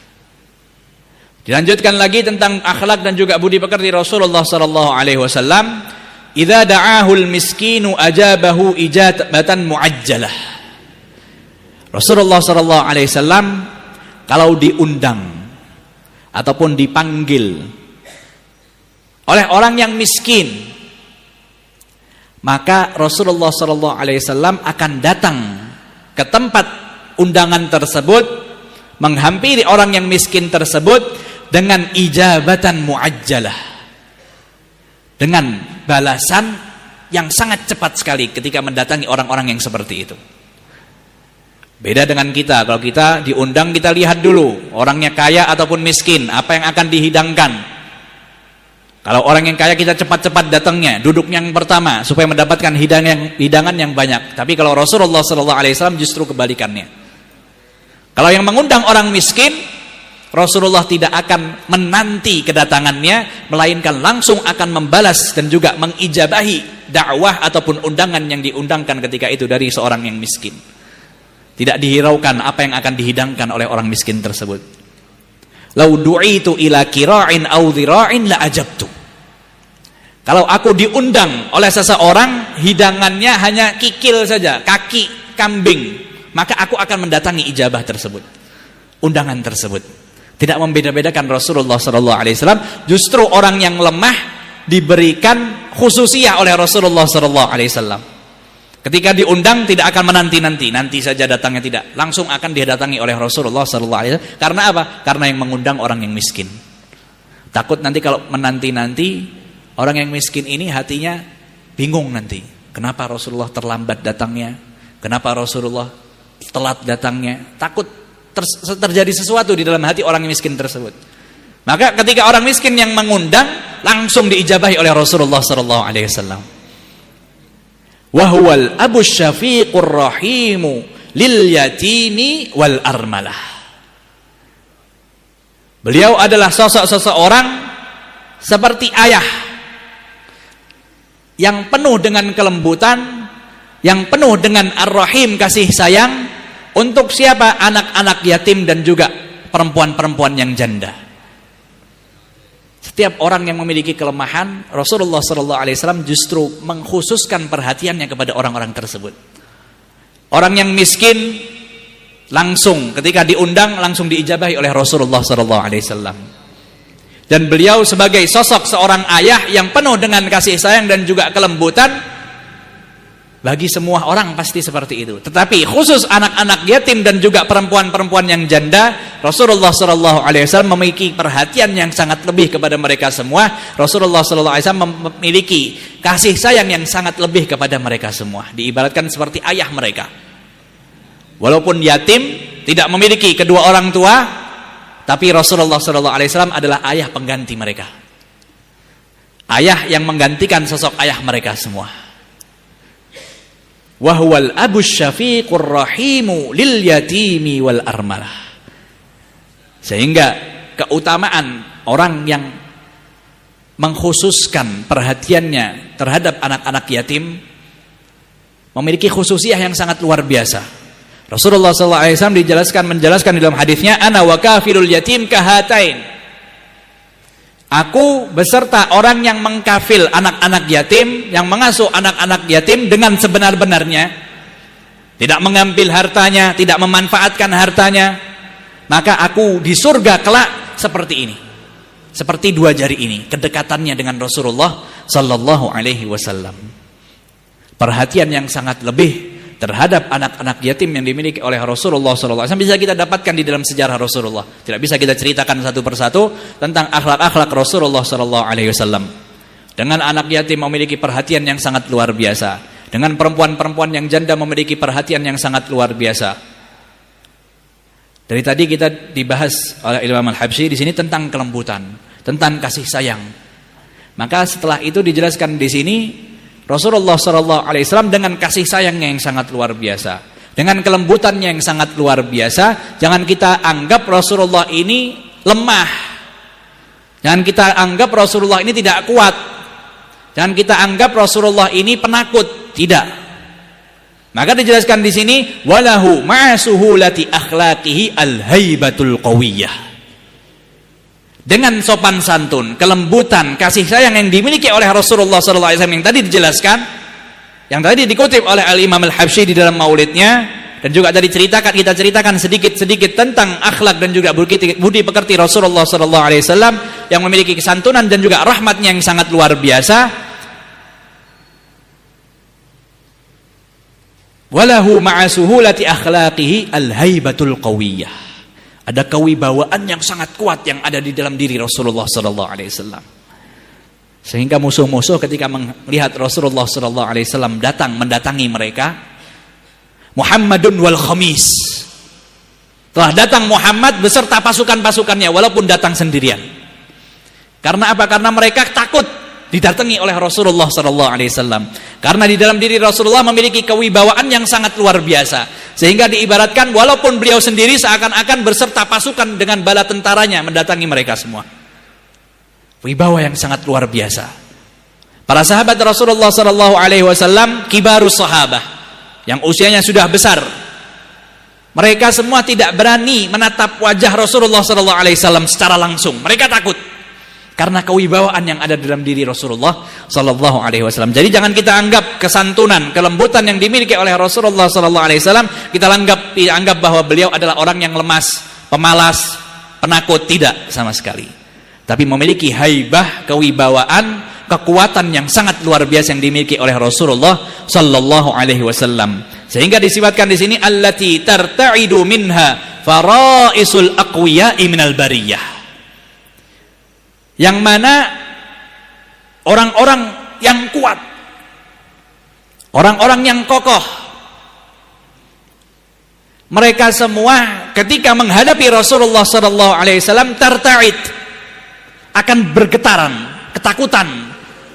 Dilanjutkan lagi tentang akhlak dan juga budi pekerti Rasulullah sallallahu alaihi wasallam, idza da'ahul miskinu ajabahu ijabatan muajjalah. Rasulullah sallallahu alaihi wasallam kalau diundang ataupun dipanggil oleh orang yang miskin, maka Rasulullah sallallahu alaihi wasallam akan datang ke tempat undangan tersebut, menghampiri orang yang miskin tersebut dengan ijabatan muajjalah, dengan balasan yang sangat cepat sekali ketika mendatangi orang-orang yang seperti itu. Beda dengan kita, kalau kita diundang kita lihat dulu orangnya kaya ataupun miskin, apa yang akan dihidangkan. Kalau orang yang kaya kita cepat-cepat datangnya, duduk yang pertama supaya mendapatkan hidangan yang banyak. Tapi kalau Rasulullah SAW justru kebalikannya. Kalau yang mengundang orang miskin, Rasulullah tidak akan menanti kedatangannya, melainkan langsung akan membalas dan juga mengijabahi dakwah ataupun undangan yang diundangkan ketika itu dari seorang yang miskin. Tidak dihiraukan apa yang akan dihidangkan oleh orang miskin tersebut. Lau du'itu ila kira'in aw dhira'in la ajabtu. Kalau aku diundang oleh seseorang, hidangannya hanya kikil saja, kaki kambing, maka aku akan mendatangi ijabah tersebut, undangan tersebut. Tidak membeda-bedakan Rasulullah SAW. Justru orang yang lemah diberikan khususiyah oleh Rasulullah SAW. Ketika diundang tidak akan menanti-nanti, nanti saja datangnya, tidak. Langsung akan didatangi oleh Rasulullah SAW. Karena apa? Karena yang mengundang orang yang miskin. Takut nanti kalau menanti-nanti, orang yang miskin ini hatinya bingung nanti. Kenapa Rasulullah terlambat datangnya? Kenapa Rasulullah telat datangnya? Takut terjadi sesuatu di dalam hati orang miskin tersebut. Maka ketika orang miskin yang mengundang, langsung diijabahi oleh Rasulullah SAW. Wahwal abu syafiqur rahimu lil yatimi wal armalah. Beliau adalah sosok seseorang seperti ayah yang penuh dengan kelembutan, yang penuh dengan ar-rahim, kasih sayang untuk siapa? Anak-anak yatim dan juga perempuan-perempuan yang janda. Setiap orang yang memiliki kelemahan, Rasulullah SAW justru mengkhususkan perhatiannya kepada orang-orang tersebut. Orang yang miskin langsung ketika diundang langsung diijabahi oleh Rasulullah SAW. Dan beliau sebagai sosok seorang ayah yang penuh dengan kasih sayang dan juga kelembutan, bagi semua orang pasti seperti itu. Tetapi khusus anak-anak yatim dan juga perempuan-perempuan yang janda, Rasulullah SAW memiliki perhatian yang sangat lebih kepada mereka semua. Rasulullah SAW memiliki kasih sayang yang sangat lebih kepada mereka semua. Diibaratkan seperti ayah mereka. Walaupun yatim, tidak memiliki kedua orang tua, tapi Rasulullah SAW adalah ayah pengganti mereka. Ayah yang menggantikan sosok ayah mereka semua. Wahwal abu syafiqur rahimu lil yatimi wal armalah. Sehingga keutamaan orang yang mengkhususkan perhatiannya terhadap anak-anak yatim memiliki khususiyah yang sangat luar biasa. Rasulullah SAW menjelaskan di dalam hadisnya, ana wa kafilul yatim kahatain. Aku beserta orang yang mengkafil anak-anak yatim, yang mengasuh anak-anak yatim dengan sebenar-benarnya, tidak mengambil hartanya, tidak memanfaatkan hartanya, maka aku di surga kelak seperti ini, seperti dua jari ini, kedekatannya dengan Rasulullah Sallallahu Alaihi Wasallam. Perhatian yang sangat lebih terhadap anak-anak yatim yang dimiliki oleh Rasulullah SAW bisa kita dapatkan di dalam sejarah Rasulullah. Tidak bisa kita ceritakan satu persatu tentang akhlak-akhlak Rasulullah SAW. Dengan anak yatim memiliki perhatian yang sangat luar biasa. Dengan perempuan-perempuan yang janda memiliki perhatian yang sangat luar biasa. Dari tadi kita dibahas oleh Imam Al-Habsyi di sini tentang kelembutan, tentang kasih sayang. Maka setelah itu dijelaskan di sini Rasulullah SAW dengan kasih sayangnya yang sangat luar biasa, dengan kelembutannya yang sangat luar biasa. Jangan kita anggap Rasulullah ini lemah, jangan kita anggap Rasulullah ini tidak kuat, jangan kita anggap Rasulullah ini penakut. Tidak. Maka dijelaskan di sini, walahu ma'asuhulati akhlaqihi al-haibatul qawiyyah. Dengan sopan santun, kelembutan, kasih sayang yang dimiliki oleh Rasulullah SAW yang tadi dijelaskan, yang tadi dikutip oleh Al-Imam Al-Habsyi di dalam maulidnya, dan juga tadi kita ceritakan sedikit-sedikit tentang akhlak dan juga budi pekerti Rasulullah SAW yang memiliki kesantunan dan juga rahmatnya yang sangat luar biasa. Walahu ma'asuhulati akhlaqihi al-haibatul qawiyyah. Ada kewibawaan yang sangat kuat yang ada di dalam diri Rasulullah SAW. Sehingga musuh-musuh ketika melihat Rasulullah SAW datang mendatangi mereka, Muhammadun wal khamis. Telah datang Muhammad beserta pasukan-pasukannya walaupun datang sendirian. Karena apa? Karena mereka takut didatangi oleh Rasulullah SAW. Karena di dalam diri Rasulullah memiliki kewibawaan yang sangat luar biasa. Sehingga diibaratkan walaupun beliau sendiri seakan-akan berserta pasukan dengan bala tentaranya mendatangi mereka semua. Wibawa yang sangat luar biasa. Para sahabat Rasulullah SAW kibarus sahabah yang usianya sudah besar. Mereka semua tidak berani menatap wajah Rasulullah SAW secara langsung. Mereka takut karena kewibawaan yang ada dalam diri Rasulullah SAW. Jadi jangan kita anggap kesantunan, kelembutan yang dimiliki oleh Rasulullah SAW kita anggap bahwa beliau adalah orang yang lemas, pemalas, penakut. Tidak sama sekali. Tapi memiliki haibah, kewibawaan kekuatan yang sangat luar biasa yang dimiliki oleh Rasulullah sallallahu alaihi wasallam. Sehingga disifatkan di sini allati tarta'idu minha faraisul aqwiya'i minal bariyah. Yang mana orang-orang yang kuat, orang-orang yang kokoh, mereka semua ketika menghadapi Rasulullah sallallahu alaihi wasallam tarta'id, akan bergetaran, ketakutan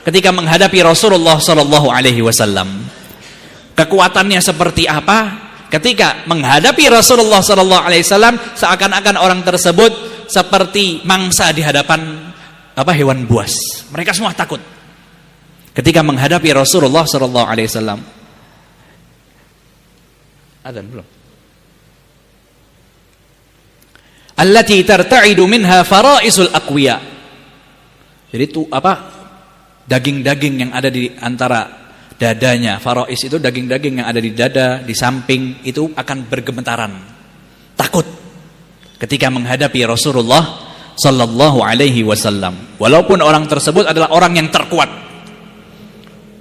ketika menghadapi Rasulullah sallallahu alaihi wasallam. Kekuatannya seperti apa? Ketika menghadapi Rasulullah sallallahu alaihi wasallam, seakan-akan orang tersebut seperti mangsa di hadapan hewan buas. Mereka semua takut ketika menghadapi Rasulullah sallallahu alaihi wasallam. Adzan belum? Allati tarta'idu minha faraisul aqwiya. Jadi itu daging-daging yang ada di antara dadanya. Farais itu daging-daging yang ada di dada, di samping, itu akan bergemetaran, takut ketika menghadapi Rasulullah sallallahu alaihi wasallam. Walaupun orang tersebut adalah orang yang terkuat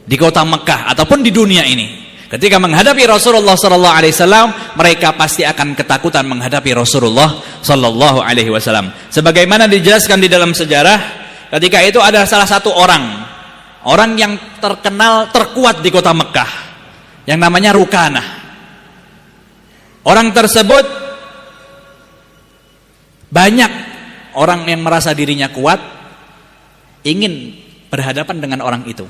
di kota Mekah ataupun di dunia ini, ketika menghadapi Rasulullah sallallahu alaihi wasallam, mereka pasti akan ketakutan menghadapi Rasulullah sallallahu alaihi wasallam. Sebagaimana dijelaskan di dalam sejarah, ketika itu ada salah satu orang yang terkenal terkuat di kota Mekah yang namanya Rukanah. Orang tersebut, banyak orang yang merasa dirinya kuat ingin berhadapan dengan orang itu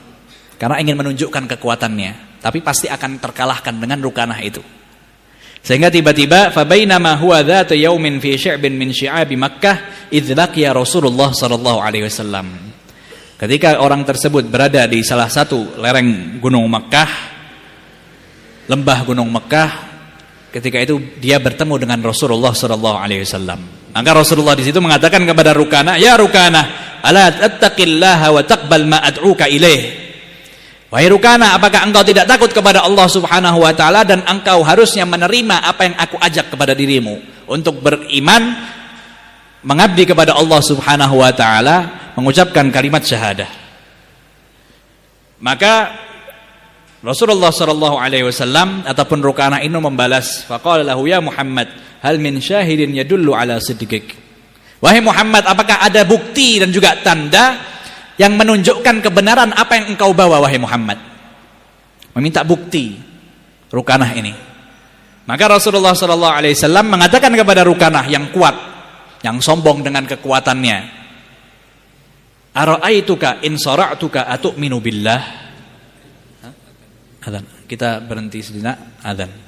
karena ingin menunjukkan kekuatannya, tapi pasti akan terkalahkan dengan Rukanah itu. Sehingga tiba-tiba fabainama huwa dzata yaumin fi syi'bin min syi'abi Makkah idz laqiya Rasulullah sallallahu alaihi wasallam. Ketika orang tersebut berada di salah satu lereng gunung Makkah, lembah gunung Makkah, ketika itu dia bertemu dengan Rasulullah sallallahu alaihi wasallam. Maka Rasulullah di situ mengatakan kepada Rukanah, "Ya Rukanah, ala tattaqillaha wa taqbal ma ad'uka ilaih." Wahai Rukanah, apakah engkau tidak takut kepada Allah Subhanahu wa taala dan engkau harusnya menerima apa yang aku ajak kepada dirimu untuk beriman, mengabdi kepada Allah Subhanahu wa taala, mengucapkan kalimat syahadah. Maka Rasulullah sallallahu alaihi wasallam ataupun Rukanah ini membalas, faqala lahu ya Muhammad, hal min syahidin yadullu ala sidqik. Wahai Muhammad, apakah ada bukti dan juga tanda yang menunjukkan kebenaran apa yang engkau bawa wahai Muhammad? Meminta bukti Rukanah ini. Maka Rasulullah sallallahu alaihi wasallam mengatakan kepada Rukanah yang kuat, yang sombong dengan kekuatannya, ara'aituka in sara'tuka atu'minu billah. Adzan. Kita berhenti sejenak, adzan.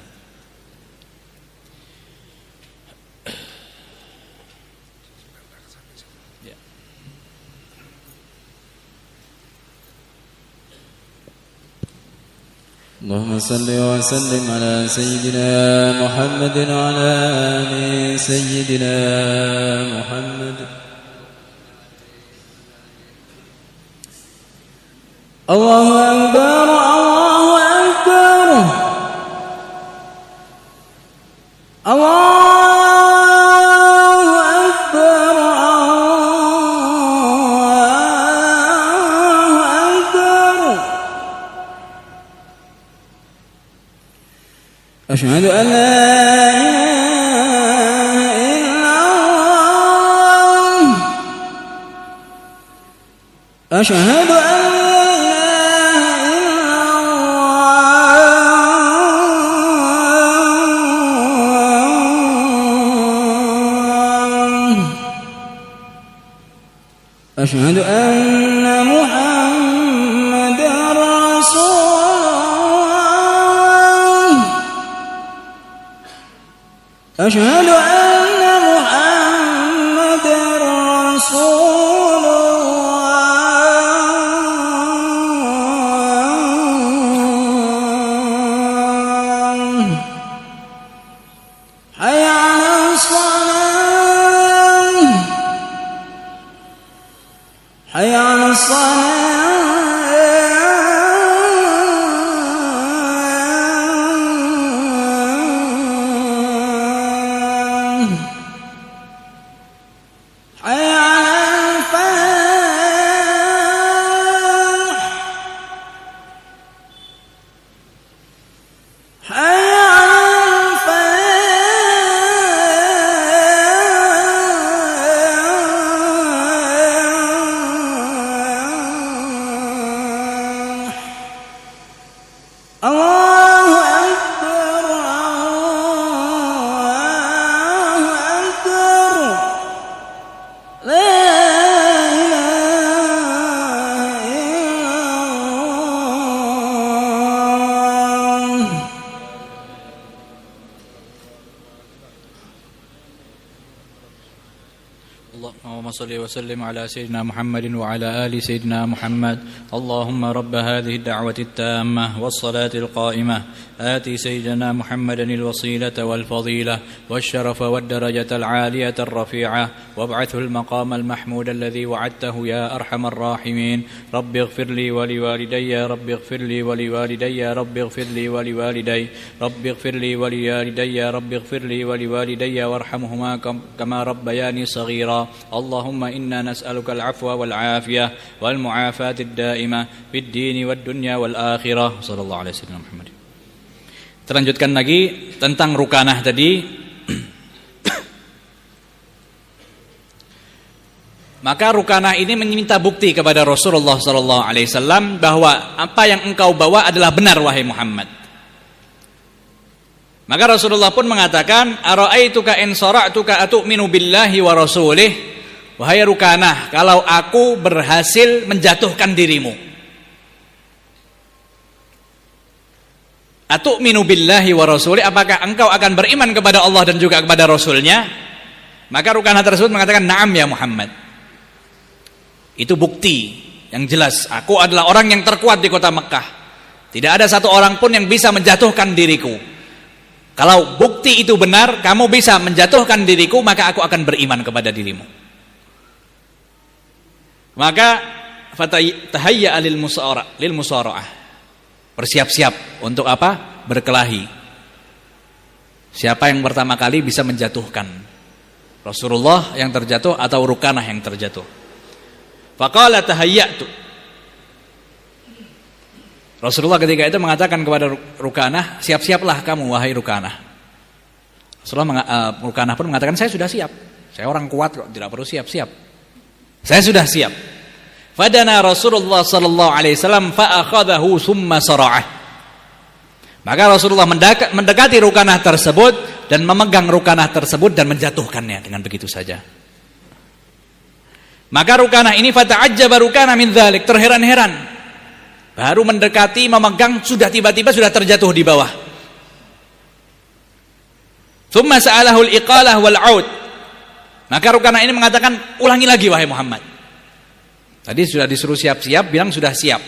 اللهم صل وسلم على سيدنا محمد وعلى آل سيدنا محمد. الله أكبر الله أكبر الله أشهد أن لا إله إلا الله أشهد أن أشهد أن محمدا رسول الله أشهد أن محمدا رسول الله حي على الصلاة حي على الصلاة حي على الفلاح صل وسلم على سيدنا محمد وعلى آل سيدنا محمد. اللهم رب هذه الدعوة التامة والصلاة القائمة آتي سيدنا محمدا الوصيلة والفضيلة والشرف والدرجة العالية الرفيعة وابعثه المقام المحمود الذي وعدته يا أرحم الراحمين. رب اغفر لي ولوالدي رب اغفر لي ولوالدي رب اغفر لي ولوالدي رب اغفر لي ولوالدي رب اغفر لي ولوالدي وارحمهما كما ربياني صغيرا. اللهم إنا نسألك العفو والعافية والمعافاة الدائمة في الدين والدنيا والآخرة. صلى الله عليه وسلم محمد. Kita lanjutkan lagi tentang rukanah tadi. Maka rukanah ini meminta bukti kepada Rasulullah sallallahu alaihi wasallam bahwa apa yang engkau bawa adalah benar wahai Muhammad. Maka Rasulullah pun mengatakan, "Ara'aituka in sara'tuka atu'minu billahi wa rasulih?" Wahai rukanah, kalau aku berhasil menjatuhkan dirimu. Atu'minu billahi wa rasulih, apakah engkau akan beriman kepada Allah dan juga kepada Rasulnya? Maka rukanah tersebut mengatakan, "Na'am ya Muhammad." Itu bukti yang jelas, aku adalah orang yang terkuat di kota Mekah. Tidak ada satu orang pun yang bisa menjatuhkan diriku. Kalau bukti itu benar, kamu bisa menjatuhkan diriku, maka aku akan beriman kepada dirimu. Maka fatahayya lil musara'ah. Bersiap-siap untuk apa? Berkelahi. Siapa yang pertama kali bisa menjatuhkan? Rasulullah yang terjatuh atau Rukanah yang terjatuh? Faqala tahayyatu. Rasulullah ketika itu mengatakan kepada Rukanah, siap-siaplah kamu wahai Rukanah. Rukanah pun mengatakan, saya sudah siap. Saya orang kuat kok, tidak perlu siap-siap. Saya sudah siap. Fadana Rasulullah sallallahu alaihi wasallam fa akhadahu thumma sara'ah. Maka Rasulullah mendekati Rukanah tersebut dan memegang Rukanah tersebut dan menjatuhkannya dengan begitu saja. Maka Rukanah ini fata'ajjaba Rukanah min dzalik, terheran-heran. Baru mendekati, memegang, sudah tiba-tiba sudah terjatuh di bawah. Thumma sa'alahu al-iqalah wal 'aud. Maka Rukanah ini mengatakan, ulangi lagi wahai Muhammad. Tadi sudah disuruh siap-siap, bilang sudah siap.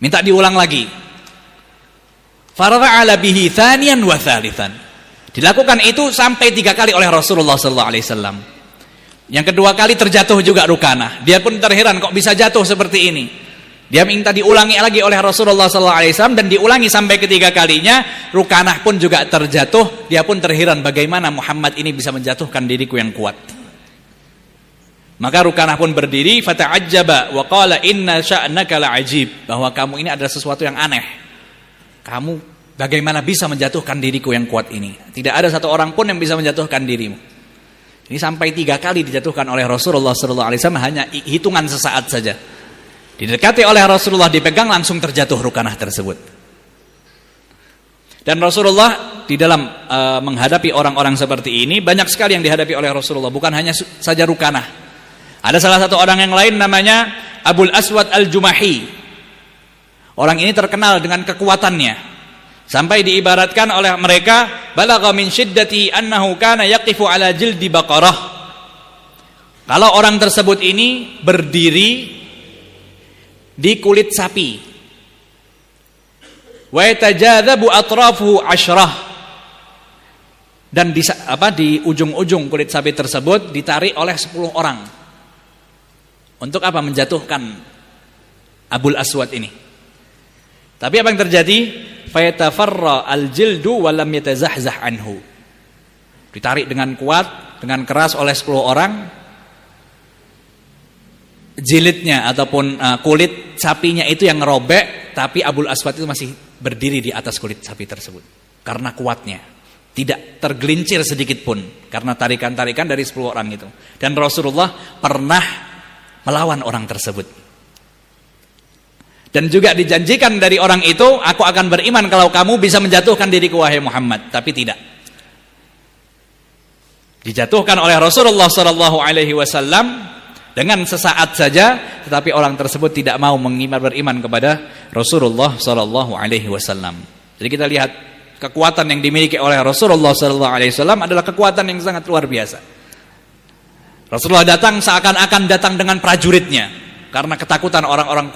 Minta diulang lagi. Farafa'ala bihi thaniyan wa thalithan. Dilakukan itu sampai 3 kali oleh Rasulullah sallallahu alaihi wasallam. Yang kedua kali terjatuh juga Rukanah. Dia pun terheran kok bisa jatuh seperti ini. Dia minta diulangi lagi oleh Rasulullah sallallahu alaihi wasallam dan diulangi sampai ketiga kalinya. Rukanah pun juga terjatuh. Dia pun terheran bagaimana Muhammad ini bisa menjatuhkan diriku yang kuat. Maka Rukanah pun berdiri, fata'ajjaba wa qala inna sya'naka la'ajib, bahwa kamu ini adalah sesuatu yang aneh. Kamu bagaimana bisa menjatuhkan diriku yang kuat ini? Tidak ada satu orang pun yang bisa menjatuhkan dirimu. Ini sampai 3 kali dijatuhkan oleh Rasulullah sallallahu alaihi wasallam, hanya hitungan sesaat saja. Didekati oleh Rasulullah, dipegang, langsung terjatuh Rukanah tersebut. Dan Rasulullah di dalam menghadapi orang-orang seperti ini, banyak sekali yang dihadapi oleh Rasulullah, bukan hanya saja Rukanah. Ada salah satu orang yang lain namanya Abul Aswad Al-Jumahi. Orang ini terkenal dengan kekuatannya. Sampai diibaratkan oleh mereka, balagha min syiddati annahu kana yaqifu ala jildi baqarah. Kalau orang tersebut ini berdiri di kulit sapi. Wa yatajadzabu atrafuhu 'ashrah. Dan di ujung-ujung kulit sapi tersebut ditarik oleh 10 orang. Untuk apa? Menjatuhkan Abul Aswad ini. Tapi apa yang terjadi? Fayatafarra al-jildu wa lam yatazahzah anhu. Ditarik dengan kuat, dengan keras oleh 10 orang. Jilidnya ataupun kulit sapinya itu yang robek, tapi Abul Aswad itu masih berdiri di atas kulit sapi tersebut. Karena kuatnya. Tidak tergelincir sedikit pun karena tarikan-tarikan dari 10 orang itu. Dan Rasulullah pernah melawan orang tersebut. Dan juga dijanjikan dari orang itu, aku akan beriman kalau kamu bisa menjatuhkan diriku wahai Muhammad. Tapi tidak. Dijatuhkan oleh Rasulullah SAW dengan sesaat saja, tetapi orang tersebut tidak mau beriman kepada Rasulullah SAW. Jadi kita lihat kekuatan yang dimiliki oleh Rasulullah SAW adalah kekuatan yang sangat luar biasa. Rasulullah datang seakan-akan datang dengan prajuritnya karena ketakutan orang-orang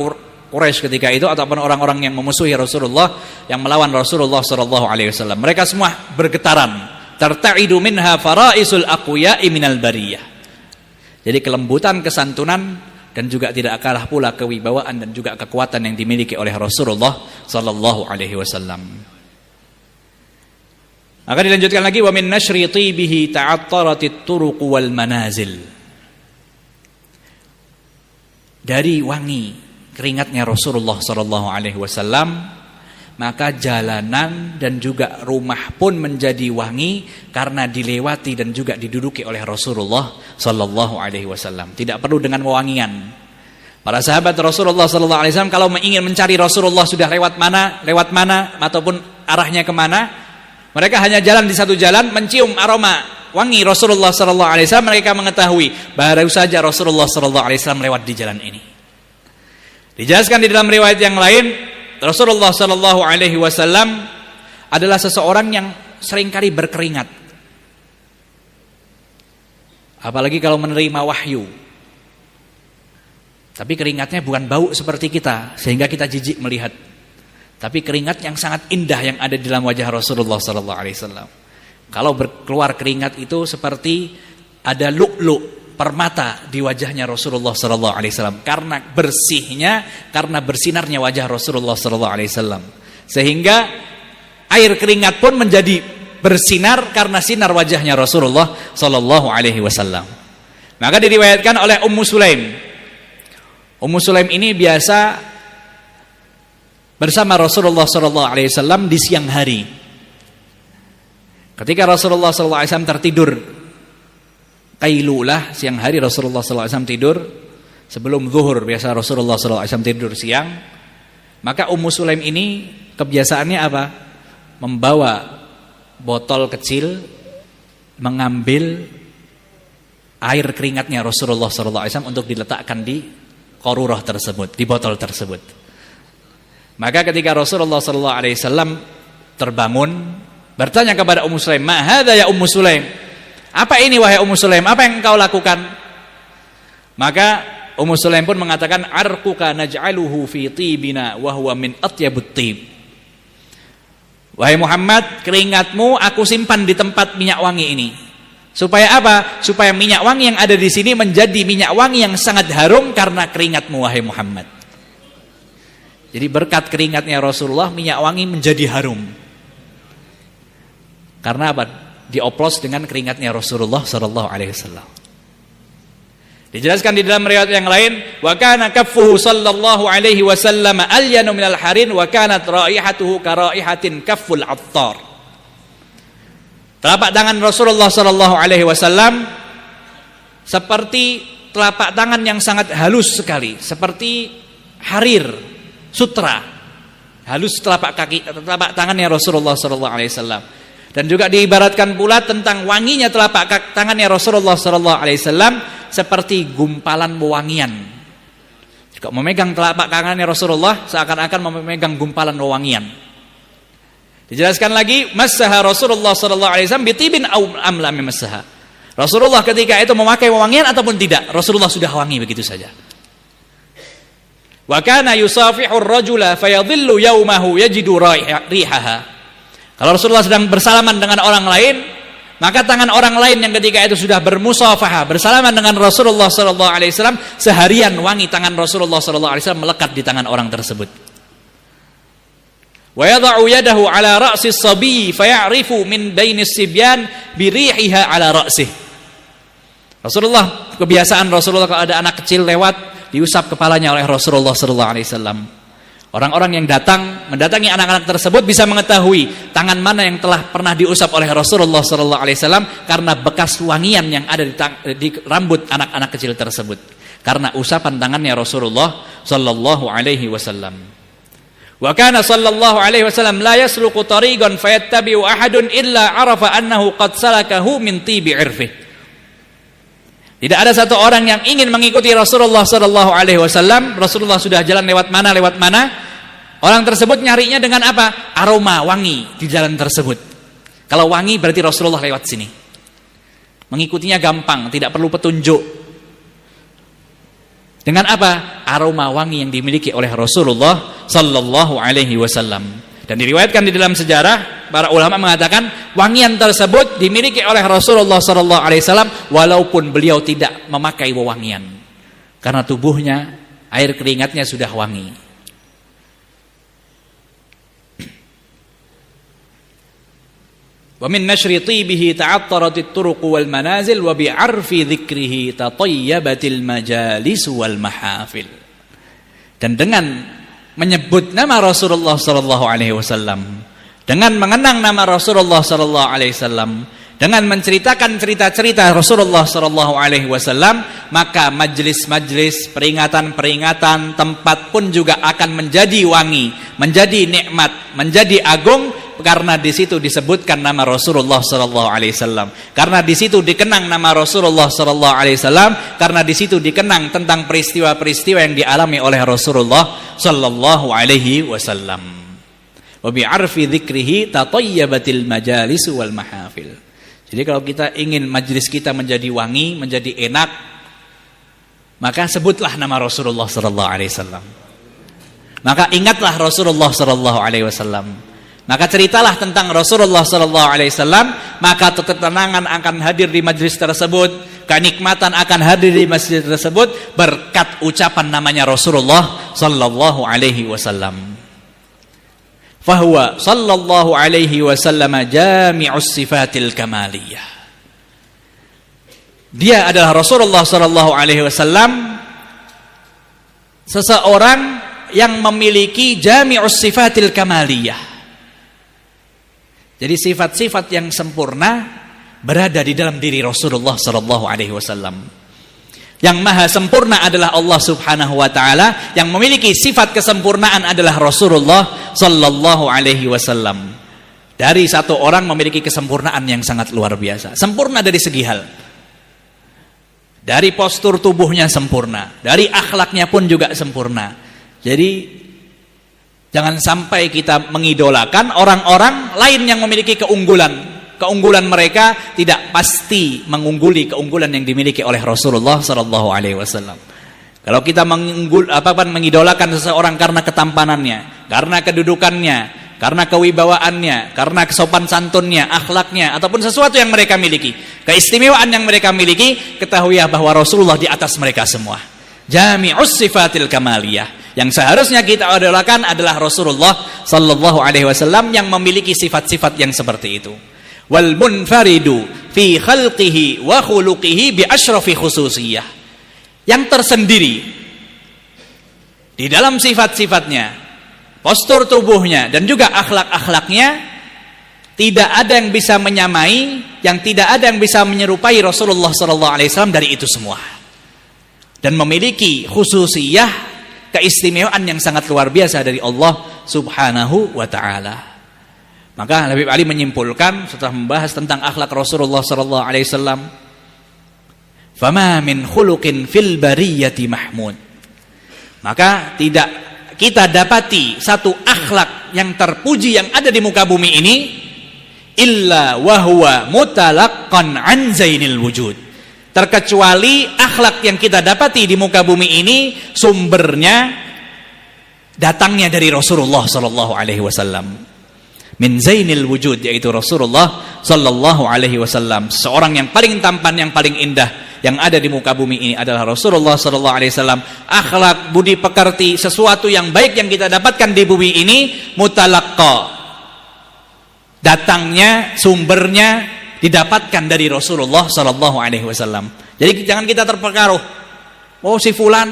Quraisy ketika itu ataupun orang-orang yang memusuhi Rasulullah, yang melawan Rasulullah sallallahu alaihi wasallam. Mereka semua bergetaran. Tarta'idu minha faraisul aqwiya'i minal bariyah. Jadi kelembutan, kesantunan dan juga tidak kalah pula kewibawaan dan juga kekuatan yang dimiliki oleh Rasulullah sallallahu alaihi wasallam. Maka dilanjutkan lagi, wa min nashri tibihi ta'attaratit turuq wal manazil. Dari wangi keringatnya Rasulullah sallallahu alaihi wasallam, maka jalanan dan juga rumah pun menjadi wangi karena dilewati dan juga diduduki oleh Rasulullah sallallahu alaihi wasallam. Tidak perlu dengan wewangian. Para sahabat Rasulullah sallallahu alaihi wasallam kalau ingin mencari Rasulullah sudah lewat mana ataupun arahnya kemana, mereka hanya jalan di satu jalan, mencium aroma wangi Rasulullah sallallahu alaihi wasallam, mereka mengetahui baru saja Rasulullah sallallahu alaihi wasallam lewat di jalan ini. Dijelaskan di dalam riwayat yang lain, Rasulullah sallallahu alaihi wasallam adalah seseorang yang seringkali berkeringat. Apalagi kalau menerima wahyu. Tapi keringatnya bukan bau seperti kita sehingga kita jijik melihat. Tapi keringat yang sangat indah yang ada di dalam wajah Rasulullah sallallahu alaihi wasallam. Kalau keluar keringat itu seperti ada lu'lu', permata di wajahnya Rasulullah sallallahu alaihi wasallam karena bersihnya, karena bersinarnya wajah Rasulullah sallallahu alaihi wasallam. Sehingga air keringat pun menjadi bersinar karena sinar wajahnya Rasulullah sallallahu alaihi wasallam. Maka diriwayatkan oleh Ummu Sulaim. Ummu Sulaim ini biasa bersama Rasulullah sallallahu alaihi wasallam di siang hari. Ketika Rasulullah sallallahu alaihi wasallam tertidur qailulah, siang hari Rasulullah sallallahu alaihi wasallam tidur sebelum zuhur, biasa Rasulullah sallallahu alaihi wasallam tidur siang. Maka Ummu Sulaim ini kebiasaannya apa? Membawa botol kecil, mengambil air keringatnya Rasulullah sallallahu alaihi wasallam untuk diletakkan di qarurah tersebut, di botol tersebut. Maka ketika Rasulullah sallallahu alaihi wasallam terbangun, bertanya kepada Ummu Sulaim, "Ma hadza ya Ummu Sulaim?" Apa ini wahai Ummu Sulaim? Apa yang engkau lakukan? Maka Ummu Sulaim pun mengatakan, "Arquka naj'aluhu fi tibina wa huwa min atyabut tib." Wahai Muhammad, keringatmu aku simpan di tempat minyak wangi ini. Supaya apa? Supaya minyak wangi yang ada di sini menjadi minyak wangi yang sangat harum karena keringatmu wahai Muhammad. Jadi berkat keringatnya Rasulullah, minyak wangi menjadi harum. Karena apa? Dioplos dengan keringatnya Rasulullah sallallahu alaihi wasallam. Dijelaskan di dalam riwayat yang lain, wa kana kaffuhu sallallahu alaihi wasallam alyanu minal harin wa kanat raihatuhu ka raihatin kafful attar. Telapak tangan Rasulullah sallallahu alaihi wasallam seperti telapak tangan yang sangat halus sekali, seperti harir, sutra. Halus telapak tangannya Rasulullah sallallahu alaihi wasallam. Dan juga diibaratkan pula tentang wanginya telapak tangannya Rasulullah sallallahu alaihi wasallam seperti gumpalan wewangian. Jika memegang telapak tangannya Rasulullah seakan-akan memegang gumpalan wewangian. Dijelaskan lagi, massaha Rasulullah sallallahu alaihi wasallam bitibin aw am lam massaha. Rasulullah ketika itu memakai wewangian ataupun tidak, Rasulullah sudah wangi begitu saja. Wa kana yusafihu ar-rajula fayadhillu yawmahu yajidu rihaha. Kalau Rasulullah sedang bersalaman dengan orang lain, maka tangan orang lain yang ketika itu sudah bermusafahah, bersalaman dengan Rasulullah sallallahu alaihi wasallam, seharian wangi tangan Rasulullah sallallahu alaihi wasallam melekat di tangan orang tersebut. Wa yad'u yadahu ala ra'si as-sabi faya'rifu min bainis sibyan bi rihiha ala ra'sihi. Rasulullah, kebiasaan Rasulullah kalau ada anak kecil lewat, diusap kepalanya oleh Rasulullah sallallahu alaihi wasallam. Orang-orang yang mendatangi anak-anak tersebut bisa mengetahui tangan mana yang telah pernah diusap oleh Rasulullah sallallahu alaihi wasallam karena bekas wangian yang ada di rambut anak-anak kecil tersebut karena usapan tangannya Rasulullah sallallahu alaihi wasallam. Wa kana sallallahu alaihi wasallam la yasluqu tariqan fayattabi'u ahadun illa arafa annahu qad salakahu min tibi 'irfihi. Tidak ada satu orang yang ingin mengikuti Rasulullah sallallahu alaihi wasallam. Rasulullah sudah jalan lewat mana. Orang tersebut nyarinya dengan apa? Aroma wangi di jalan tersebut. Kalau wangi berarti Rasulullah lewat sini. Mengikutinya gampang, tidak perlu petunjuk. Dengan apa? Aroma wangi yang dimiliki oleh Rasulullah sallallahu alaihi wasallam. Dan diriwayatkan di dalam sejarah, para ulama mengatakan wangian tersebut dimiliki oleh Rasulullah sallallahu alaihi wasallam walaupun beliau tidak memakai wewangian. Karena tubuhnya, air keringatnya sudah wangi. Wa min nashri tibihi ta'attaratit turuq wal manazil wa bi'arfi dzikrihi tatayyabatil majalis wal mahafil. Dan dengan menyebut nama Rasulullah sallallahu alaihi wasallam, dengan mengenang nama Rasulullah sallallahu alaihi wasallam, dengan menceritakan cerita-cerita Rasulullah sallallahu alaihi wasallam, maka majlis-majlis, peringatan-peringatan, tempat pun juga akan menjadi wangi, menjadi nikmat, menjadi agung. Karena di situ disebutkan nama Rasulullah sallallahu alaihi wasallam, karena di situ dikenang nama Rasulullah sallallahu alaihi wasallam, karena di situ dikenang tentang peristiwa-peristiwa yang dialami oleh Rasulullah sallallahu alaihi wasallam. Wa bi'arfi dzikrihi tatayyabatil majalis wal mahafil. Jadi kalau kita ingin majlis kita menjadi wangi, menjadi enak, maka sebutlah nama Rasulullah sallallahu alaihi wasallam. Maka ingatlah Rasulullah sallallahu alaihi wasallam. Maka ceritalah tentang Rasulullah sallallahu alaihi wasallam, maka ketenangan akan hadir di majlis tersebut, kenikmatan akan hadir di masjid tersebut berkat ucapan namanya Rasulullah sallallahu alaihi wasallam. Fahuwa sallallahu alaihi wasallam jami'us sifatil kamaliyah. Dia adalah Rasulullah sallallahu alaihi wasallam, seseorang yang memiliki jami'us sifatil kamaliyah. Jadi sifat-sifat yang sempurna berada di dalam diri Rasulullah sallallahu alaihi wasallam. Yang maha sempurna adalah Allah Subhanahu wa taala, yang memiliki sifat kesempurnaan adalah Rasulullah sallallahu alaihi wasallam. Dari satu orang memiliki kesempurnaan yang sangat luar biasa. Sempurna dari segi hal. Dari postur tubuhnya sempurna, dari akhlaknya pun juga sempurna. Jadi jangan sampai kita mengidolakan orang-orang lain yang memiliki keunggulan. Keunggulan mereka tidak pasti mengungguli keunggulan yang dimiliki oleh Rasulullah sallallahu alaihi wasallam. Kalau kita mengidolakan seseorang karena ketampanannya, karena kedudukannya, karena kewibawaannya, karena kesopan santunnya, akhlaknya, ataupun sesuatu yang mereka miliki, keistimewaan yang mereka miliki, ketahuilah bahwa Rasulullah di atas mereka semua. Jami'us sifatil kamaliyah. Yang seharusnya kita idolakan adalah Rasulullah sallallahu alaihi wasallam yang memiliki sifat-sifat yang seperti itu. Wal munfaridu fi khalqihi wa khuluqihi bi asyrafi khususiyah. Yang tersendiri di dalam sifat-sifatnya, postur tubuhnya dan juga akhlak-akhlaknya, tidak ada yang bisa menyamai, yang tidak ada yang bisa menyerupai Rasulullah sallallahu alaihi wasallam dari itu semua. Dan memiliki khususiyah, keistimewaan yang sangat luar biasa dari Allah Subhanahu wa taala. Maka Habib Ali menyimpulkan setelah membahas tentang akhlak Rasulullah sallallahu alaihi wasallam, "Fama min khuluqin fil bariyati mahmud." Maka tidak kita dapati satu akhlak yang terpuji yang ada di muka bumi ini illa wa huwa mutalaqqan an zainil wujud. Terkecuali akhlak yang kita dapati di muka bumi ini sumbernya datangnya dari Rasulullah sallallahu alaihi wasallam. Min zainil wujud, yaitu Rasulullah sallallahu alaihi wasallam. Seorang yang paling tampan, yang paling indah yang ada di muka bumi ini adalah Rasulullah sallallahu alaihi wasallam. Akhlak, budi pekerti, sesuatu yang baik yang kita dapatkan di bumi ini mutalaqqa. Datangnya, sumbernya didapatkan dari Rasulullah sallallahu alaihi wasallam. Jadi jangan kita terpengaruh. Oh si fulan,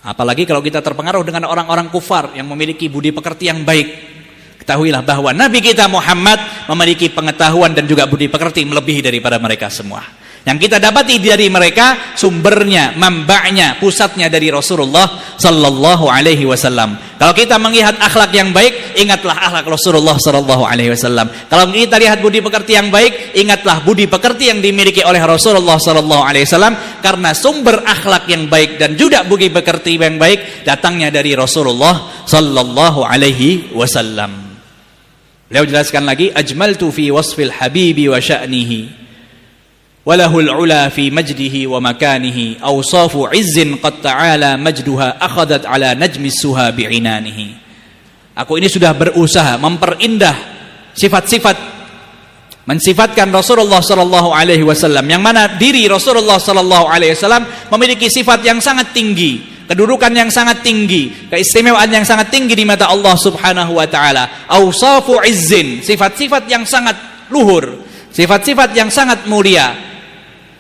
apalagi kalau kita terpengaruh dengan orang-orang kufar yang memiliki budi pekerti yang baik. Ketahuilah bahwa Nabi kita Muhammad memiliki pengetahuan dan juga budi pekerti melebihi daripada mereka semua. Yang kita dapati dari mereka sumbernya, manba'nya, pusatnya dari Rasulullah sallallahu alaihi wasallam. Kalau kita melihat akhlak yang baik, ingatlah akhlak Rasulullah sallallahu alaihi wasallam. Kalau kita lihat budi pekerti yang baik, ingatlah budi pekerti yang dimiliki oleh Rasulullah sallallahu alaihi wasallam, karena sumber akhlak yang baik dan juga budi pekerti yang baik datangnya dari Rasulullah sallallahu alaihi wasallam. Beliau jelaskan lagi, ajmaltu fi wasfil habibi wa sya'nihi. walahul ula fi majdihi wa makanihi awsafu izzin qad ta'ala majduha akhadat ala najmis suha bi'inanihi. Aku ini sudah berusaha memperindah sifat-sifat, mensifatkan Rasulullah sallallahu alaihi wasallam, yang mana diri Rasulullah sallallahu alaihi wasallam memiliki sifat yang sangat tinggi, kedudukan yang sangat tinggi, keistimewaan yang sangat tinggi di mata Allah Subhanahu wa taala. Awsafu izzin, sifat-sifat yang sangat luhur, sifat-sifat yang sangat mulia.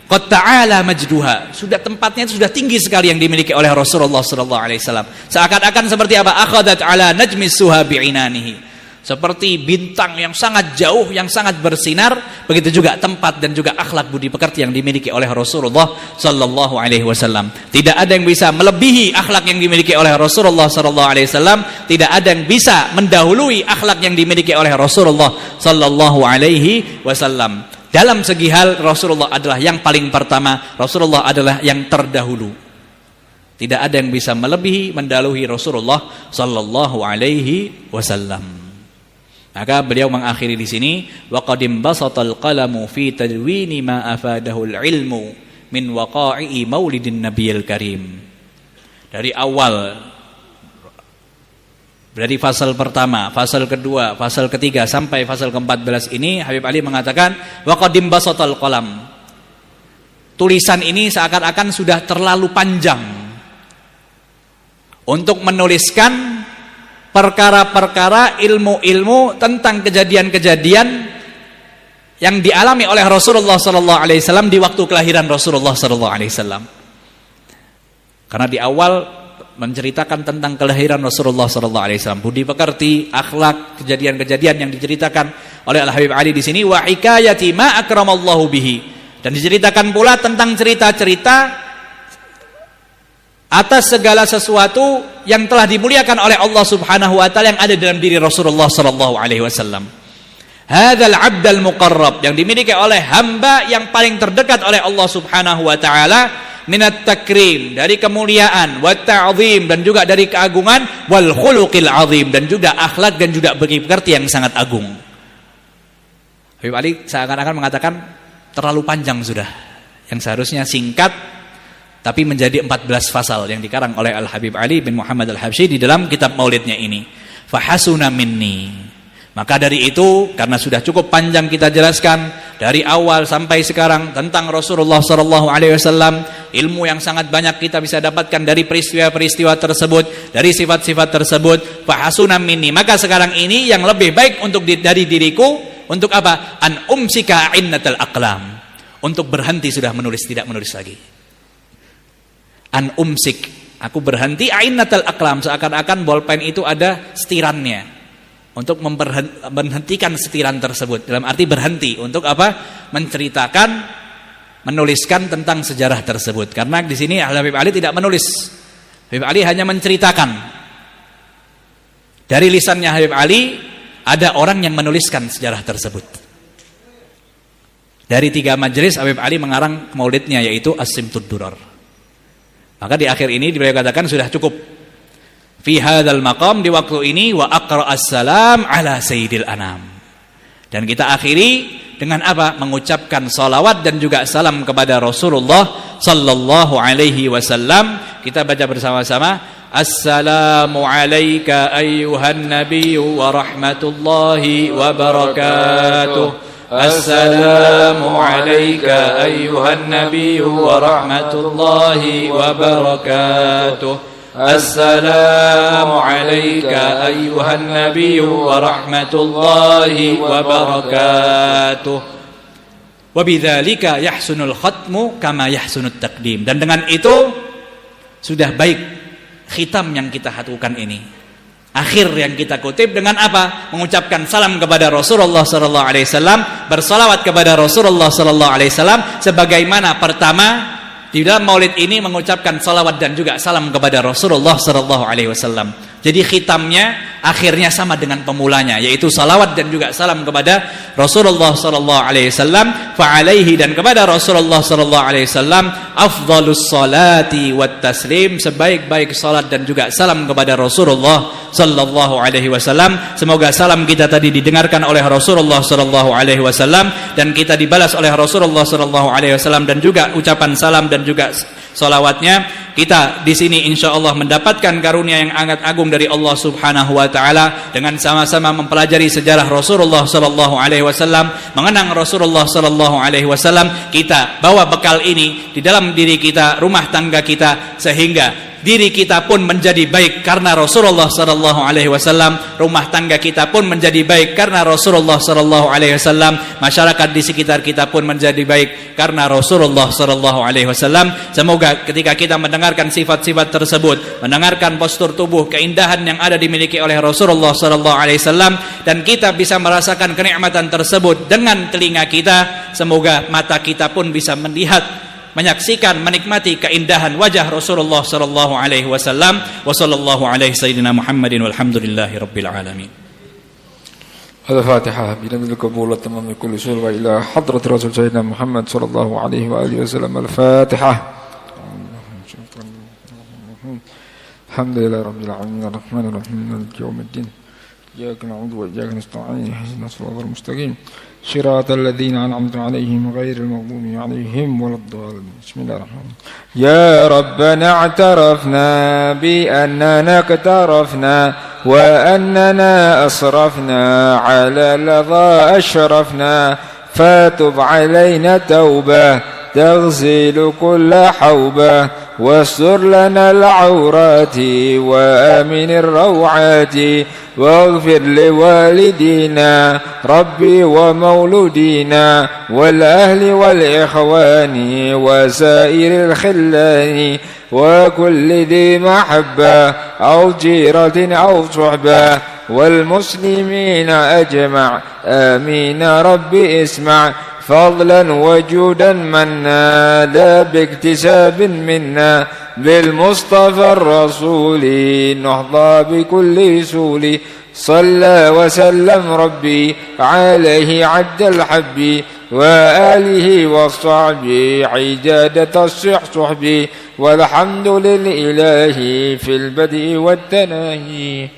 Qad ta'ala majduha, sudah tempatnya itu sudah tinggi sekali yang dimiliki oleh Rasulullah sallallahu alaihi wasallam. Seakan-akan seperti apa? Akhadat ala najmis suha bi'inanihi, seperti bintang yang sangat jauh, yang sangat bersinar. Begitu juga tempat dan juga akhlak budi pekerti yang dimiliki oleh Rasulullah sallallahu alaihi wasallam. Tidak ada yang bisa melebihi akhlak yang dimiliki oleh Rasulullah sallallahu alaihi wasallam. Tidak ada yang bisa mendahului akhlak yang dimiliki oleh Rasulullah sallallahu alaihi wasallam. Dalam segi hal, Rasulullah adalah yang paling pertama, Rasulullah adalah yang terdahulu. Tidak ada yang bisa melebihi, mendahului Rasulullah sallallahu alaihi wasallam. Maka beliau mengakhiri di sini, wa qadim basatal qalamu fi tadwini ma afadahu ilmu min waqa'i maulidin nabiyil karim. Dari awal, dari fasal pertama, fasal kedua, fasal ketiga sampai fasal ke-14 ini, Habib Ali mengatakan wa qadim basatal qalam. Tulisan ini seakan-akan sudah terlalu panjang untuk menuliskan perkara-perkara, ilmu-ilmu tentang kejadian-kejadian yang dialami oleh Rasulullah sallallahu alaihi wasallam di waktu kelahiran Rasulullah sallallahu alaihi wasallam. Karena di awal menceritakan tentang kelahiran Rasulullah sallallahu alaihi wasallam, budi pekerti, akhlak, kejadian-kejadian yang diceritakan oleh Al Habib Ali di sini, wa hikayati ma akramallahu bihi, dan diceritakan pula tentang cerita-cerita atas segala sesuatu yang telah dimuliakan oleh Allah Subhanahu wa taala yang ada dalam diri Rasulullah sallallahu alaihi wasallam. Hadzal 'abdal muqarrab, yang dimiliki oleh hamba yang paling terdekat oleh Allah Subhanahu wa taala, minat takrim, dari kemuliaan, wa ta'zim, dan juga dari keagungan, wal khuluqil azim, dan juga akhlak dan juga budi pekerti yang sangat agung. Habib Ali seakan-akan mengatakan terlalu panjang sudah, yang seharusnya singkat, tapi menjadi 14 fasal yang dikarang oleh Al Habib Ali bin Muhammad Al-Habsyi di dalam kitab maulidnya ini. Fahasuna minni. Maka dari itu, karena sudah cukup panjang kita jelaskan dari awal sampai sekarang tentang Rasulullah sallallahu alaihi wasallam, ilmu yang sangat banyak kita bisa dapatkan dari peristiwa-peristiwa tersebut, dari sifat-sifat tersebut. Fahasuna minni, maka sekarang ini yang lebih baik untuk dari diriku untuk apa? An umsika innatal aqlam, untuk berhenti sudah menulis, tidak menulis lagi. An umsik, aku berhenti, innatal aqlam, seakan-akan bolpen itu ada setirannya, untuk menghentikan setiran tersebut, dalam arti berhenti untuk apa? Menceritakan, menuliskan tentang sejarah tersebut. Karena di sini Al Habib Ali tidak menulis, Habib Ali hanya menceritakan. Dari lisannya Habib Ali ada orang yang menuliskan sejarah tersebut. Dari 3 majelis Habib Ali mengarang maulidnya, yaitu As-Simtud Durar. Maka di akhir ini beliau katakan sudah cukup. Fi hadzal maqam, di waktu ini, wa aqra as-salam ala sayyidil anam. Dan kita akhiri dengan apa? Mengucapkan salawat dan juga salam kepada Rasulullah sallallahu alaihi wasallam. Kita baca bersama-sama. Assalamu alayka ayyuhan nabiyyu wa rahmatullahi wa barakatuh. Assalamu alayka ayyuhan nabiyyu wa rahmatullahi wa barakatuh. Assalamu alayka ayyuhan nabiyyu wa rahmatullahi wa barakatuh. Wa bidzalika yahsunul khatmu kama yahsunut taqdim. Dan dengan itu sudah baik khitam yang kita lakukan ini. Akhir yang kita kutip dengan apa? Mengucapkan salam kepada Rasulullah sallallahu alaihi wasallam, bersalawat kepada Rasulullah sallallahu alaihi wasallam, sebagaimana pertama di dalam maulid ini mengucapkan salawat dan juga salam kepada Rasulullah sallallahu alaihi wasallam. Jadi khitamnya akhirnya sama dengan pemulanya, yaitu salawat dan juga salam kepada Rasulullah sallallahu alaihi wasallam. fa alaihi, dan kepada Rasulullah sallallahu alaihi wasallam, afdhalus salati wat taslim, sebaik-baik salat dan juga salam kepada Rasulullah sallallahu alaihi wasallam. Semoga salam kita tadi didengarkan oleh Rasulullah sallallahu alaihi wasallam dan kita dibalas oleh Rasulullah sallallahu alaihi wasallam, dan juga ucapan salam dan juga salawatnya. Kita di sini insyaallah mendapatkan karunia yang sangat agung dari Allah Subhanahu wa taala dengan sama-sama mempelajari sejarah Rasulullah sallallahu alaihi wasallam, mengenang Rasulullah sallallahu alaihi wasallam. Kita bawa bekal ini di dalam diri kita, rumah tangga kita, sehingga diri kita pun menjadi baik karena Rasulullah sallallahu alaihi wasallam, rumah tangga kita pun menjadi baik karena Rasulullah sallallahu alaihi wasallam, masyarakat di sekitar kita pun menjadi baik karena Rasulullah sallallahu alaihi wasallam. Semoga ketika kita mendengarkan sifat-sifat tersebut, mendengarkan postur tubuh, keindahan yang ada dimiliki oleh Rasulullah sallallahu alaihi wasallam, dan kita bisa merasakan kenikmatan tersebut dengan telinga kita, semoga mata kita pun bisa melihat, menyaksikan, menikmati keindahan wajah Rasulullah sallallahu alaihi wasallam. Wa sallallahu alaihi sayyidina Muhammadin walhamdulillahi rabbil alamin. Al-Fatihah. Binamil qabul wa tamam kulli syur wa ila hadrat Rasul sayyidina Muhammad sallallahu alaihi wa alihi wasallam. Al-Fatihah. Alhamdulillahi rabbil alamin arrahmanir rahim maliki yaumiddin. Iyyaka na'budu wa iyyaka nasta'in ihdinas siratal mustaqim صراط الذين أنعمت عليهم غير المغضوب عليهم ولا الضالين. بسم الله الرحمن الرحيم. يا ربنا اعترفنا بأننا اقترفنا وأننا أسرفنا على لظى أشرفنا فتب علينا توبة تغسل كل حوبة واستر لنا العورات وآمن الروعات واغفر لوالدينا ربي ومولودينا والأهل والإخوان وسائر الخلان وكل ذي محبة أو جيرة أو صحبة والمسلمين أجمع آمين ربي اسمع فضلا وجودا منا لا باكتساب منا بالمصطفى الرسول نحظى بكل سول صلى وسلم ربي عليه عد الحب وآله وصحبه عجادة الصحب والحمد لله في البدء والتناهي.